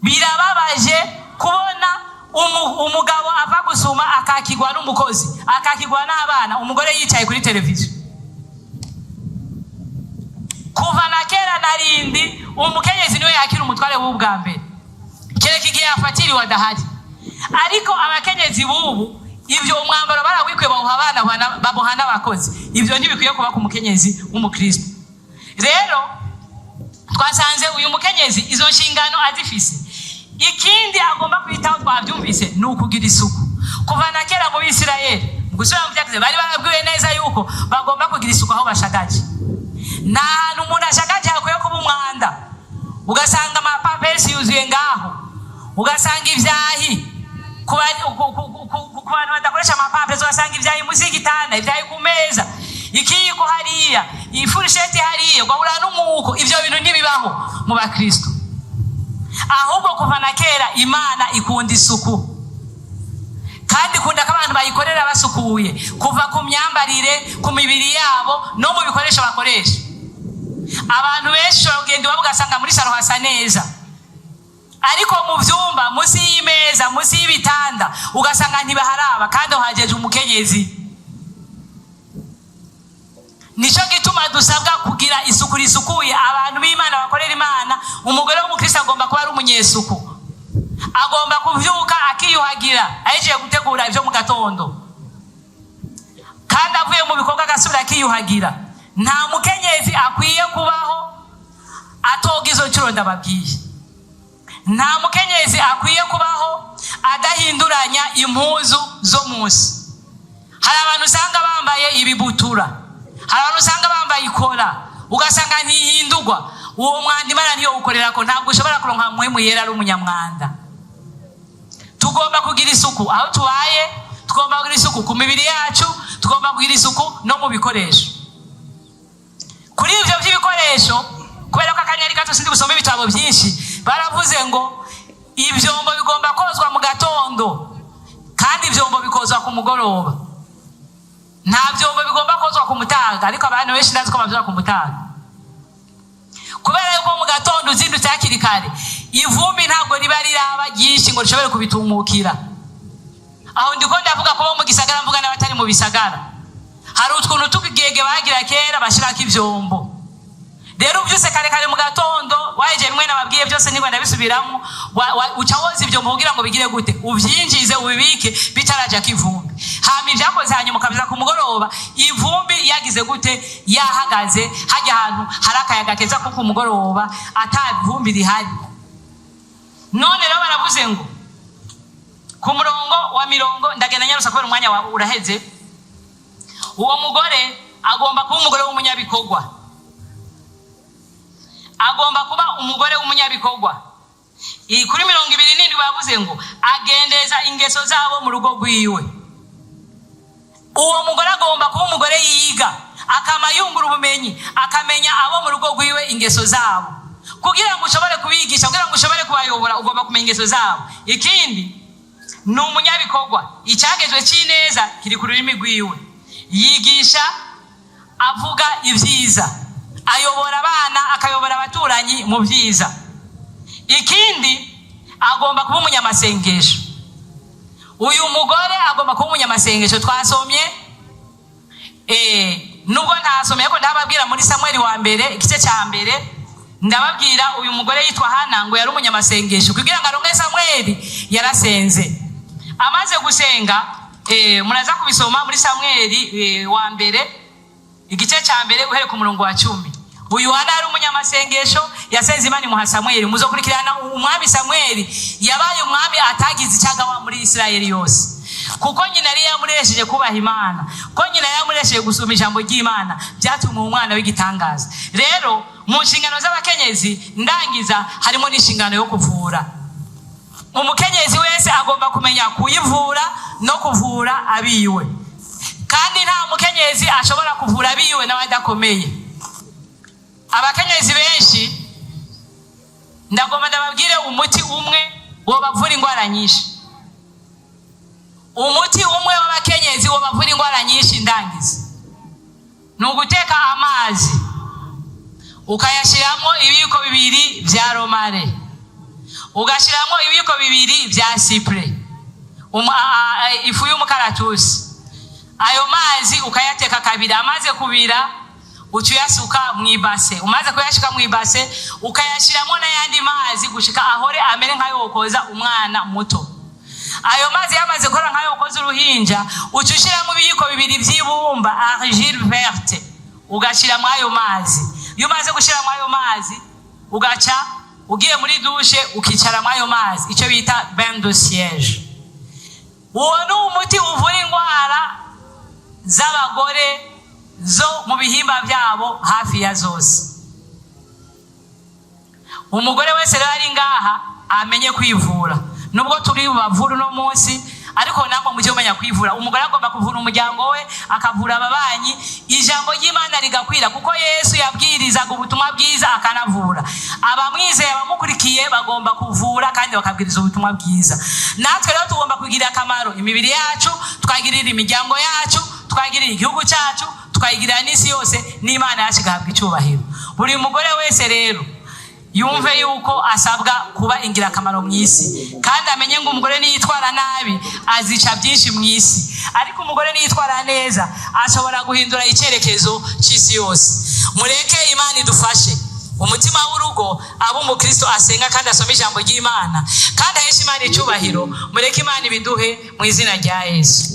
S1: Birababaje kubona umugabo ava gusuma akakigwa n'umukozi, akakigwa n'abana, umugore yicaye kuri televiziyo. Kuva na kera narindi umukenyezi niwe yakira umutware w'ubwa mbere, kereka igihe yafatiriwe adahari. Ariko abakenyezi bubu ivyo umwambaro barawikwe babohana abakozi. Ivyo ntibikwiye kuba ku mukenyezi w'umukristo. Rero twasanze uyu mukenyezi izo nshingano azifise. Ikindi agomba kwitaho twabyumvise ni ukugira isuku. Kuva na kera mu Bisirayeli gusubira mu byagize bari barabwiwe neza yuko bagomba kugira isuku aho bashagaje. Nta hantu umuntu ashagaje hakwiye kuba umwanda, ugasanga amapapesi yuzuye ngaho, ugasanga ivyahi ku bantu badakoresha amapapesi, ugasanga ivyahi munsi y'igitanda, ivyahi ku meza, ikiyiko hariya, ifurisheti hariya, ugahura n'umwuko. Ivyo bintu ntibibaho mu bakristo. Ahubwo kuva na kera Imana ikunda isuku, kandi ikunda ko abantu bayikorera basukuye, kuva ku myambarire, ku mibiri yabo, no mu bikoresho bakoresha. Abantu benshi bagenda iwabo ugasanga muri saro hasa neza, ariko mu vyumba, musi y'imeza, musi y'ibitanda, ugasanga ntibaharaba, kandi hajeje umukenyezi. Nico gituma dusabwa kugira isuku risukuye. Abantu b'Imana bakorera Imana, umugore w'umukristo agomba kuba ari umunyesuku, agomba kuvyuka akiyuhagira ahejeje gutegura ivyo mu gatondo, kandi avuye mu bikorwa agasubira akiyuhagira. Nta mukenyezi akwiye kubaho atoga izo ncuro ndababwiye. Nta mukenyezi akwiye kubaho adahinduranya impuzu zo munsi. Hari abantu usanga bambaye ibibutura, hari abantu usanga bambaye ikora, ugasanga ntihindurwa. Uwo mwanda Imana niyo ukorera ko, ntabwo ushobora kuronka muhemu yera ari umunyamwanda. Tugomba kugira isuku aho tubaye, tugomba kugira isuku ku mibiri yacu, tugomba kugira isuku no mu bikoresho. Kuri ivyo by'ibikoresho, kubera ko akanyari gato sindi gusoma ibitabo byinshi, baravuze ngo ivyombo bigomba kozwa mu gatondo, kandi ivyombo bikozwa ku mugoroba. Nta vyombo bigomba kozwa ku mutaga, ariko abantu benshi ndazi ko bavyora ku mutaga. Kubera yuko mu gatondo uzindutse hakiri kare, ivumbi ntabwo riba riraba ryinshi ngo rishobore kubitumukira. Aho ndiko ndavuga ko mu gisagara, mvuga n'abatari mu bisagara. Hari utwuntu tugigege bagira kera bashirako ivyombo. Rero uvyuse kare kare mu gatondo, waje mwe nababwiye byose nigwa ndabisubiramo, ucawoza ivyombo kugira ngo bigire gute, uvyinjize ubibike bitaraja kivumbi. Hama ivyakoze hanyuma ukabiza ku mugoroba, ivumbi yagize gute, yahagaze hajya ahantu hari akayaga keza ko ku mugoroba ata ivumbi rihari. None rero baravuze ngo ku murongo wa 100, ndagenda nyarusa kubera umwanya uraheze, uwo mugore agomba kuba umugore w'umunyabikorwa, agomba kuba umugore w'umunyabikorwa. Kuri 27 bavuze ngo agendeza ingeso zabo mu rugo rwiwe. Uwo mugore agomba kuba umugore yiga, akama yungura ubumenyi, akamenya abo mu rugo rwiwe ingeso zabo, kugira ngo ushobore kubigisha, kugira ngo ushobore kubayobora, ugomba kumenya ingeso zabo. Ikindi ni umunyabikorwa, icyagezwe cy'ineza kiri ku rurimi rwiwe, yigisha, avuga ibyiza, ayobora abana, akayobora abaturanyi mu byiza. Ikindi agomba kuba umunyamasengesho. Uyu mugore agomba kuba umunyamasengesho. Twasomye nubwo ntasomye ko ndababwira muri Samuel wa mbere igice cya mbere, ndababwira uyu mugore yitwa Hana ngo yari umunyamasengesho. Kugira ngo aronke Samuel yarasenze, amaze gusenga, muraza kubisoma muri Samuel wa mbere igice cya mbere uhere ku murongo wa 10. Uyu Hana ari umunyamasengesho, yasenze Imana imuha Samuel. Muzokurikirana umwami Samuel yabaye umwami atagize icyagawa muri Isirayeli yose, kuko nyina yari yamuresheje kubaha Imana, ko nyina yamuresheje gusoma ijambo ry'Imana, byatuma umwana w'igitangaza. Rero mu nshingano z'abakenyezi ndangiza harimo n'inshingano yo kuvura. Umukenyezi wese agomba kumenya kuyivura no kuvura abiwe, kandi nta mukenyezi ashobora kuvura abiwe n'abadakomeye. Abakenyezi benshi ndagomba ndababwire umuti umwe wo bavura indwara nyinshi. Umuti umwe w'abakenyezi wo bavura indwara nyinshi ndangiza ni uguteka amazi ukayashiramo ibiyiko 2 vya romare, ugashiramo ibiyiko 2 vya cypress, ifu y'umukaratusi. Ayo mazi ukayateka kabiri, amaze kubira ucuyasuka mu ibase. Umaze kuyashika mu ibase ukayashiramo n'ayandi mazi gushika ahore amere nkayo wokoza umwana muto. Ayo mazi yamaze kora nkayo wokoza uruhinja, ucushiramo ibiyiko 2 vy'ibumba argile verte, ugashiramo ayo mazi. Iyo umaze gushiramo ayo mazi, ugaca ugiye muri dushe ukicaramo ayo mazi, icyo bita bain de siège. Uwo ni umuti uvura indwara z'abagore zo mu bihimba byabo hafi ya zose. Umugore wese rero ari ngaha amenye kwivura. Nubwo turi bavura no munsi, ariko namwe mujye umenya kwivura. Umugore agomba kuvura umuryango we, akavura ababanyi, ijambo ry'Imana rigakwira, kuko Yesu yabwirizaga ubutumwa bwiza akanavura. Abamwizeye abamukurikiye bagomba kuvura kandi bakabwiriza ubutumwa bwiza. Natwe rero tugomba kugira akamaro imibiri yacu, twagirira imiryango yacu, twagirira igihugu cyacu, twagirira n'isi yose, n'Imana yacu igahabwa icyubahiro. Buri mugore wese rero yumve yuko asabwa kuba ingirakamaro mu isi, kandi amenye ngo umugore niyitwara nabi azica byinshi mu isi, ariko umugore niyitwara neza ashobora guhindura icyerekezo cy'isi yose. Mureke Imana idufashe umutima w'urugo abo umukristo asenga kandi asoma ijambo ry'Imana kandi ahesha Imana icyubahiro. Mureke Imana ibiduhe mu izina rya Yesu.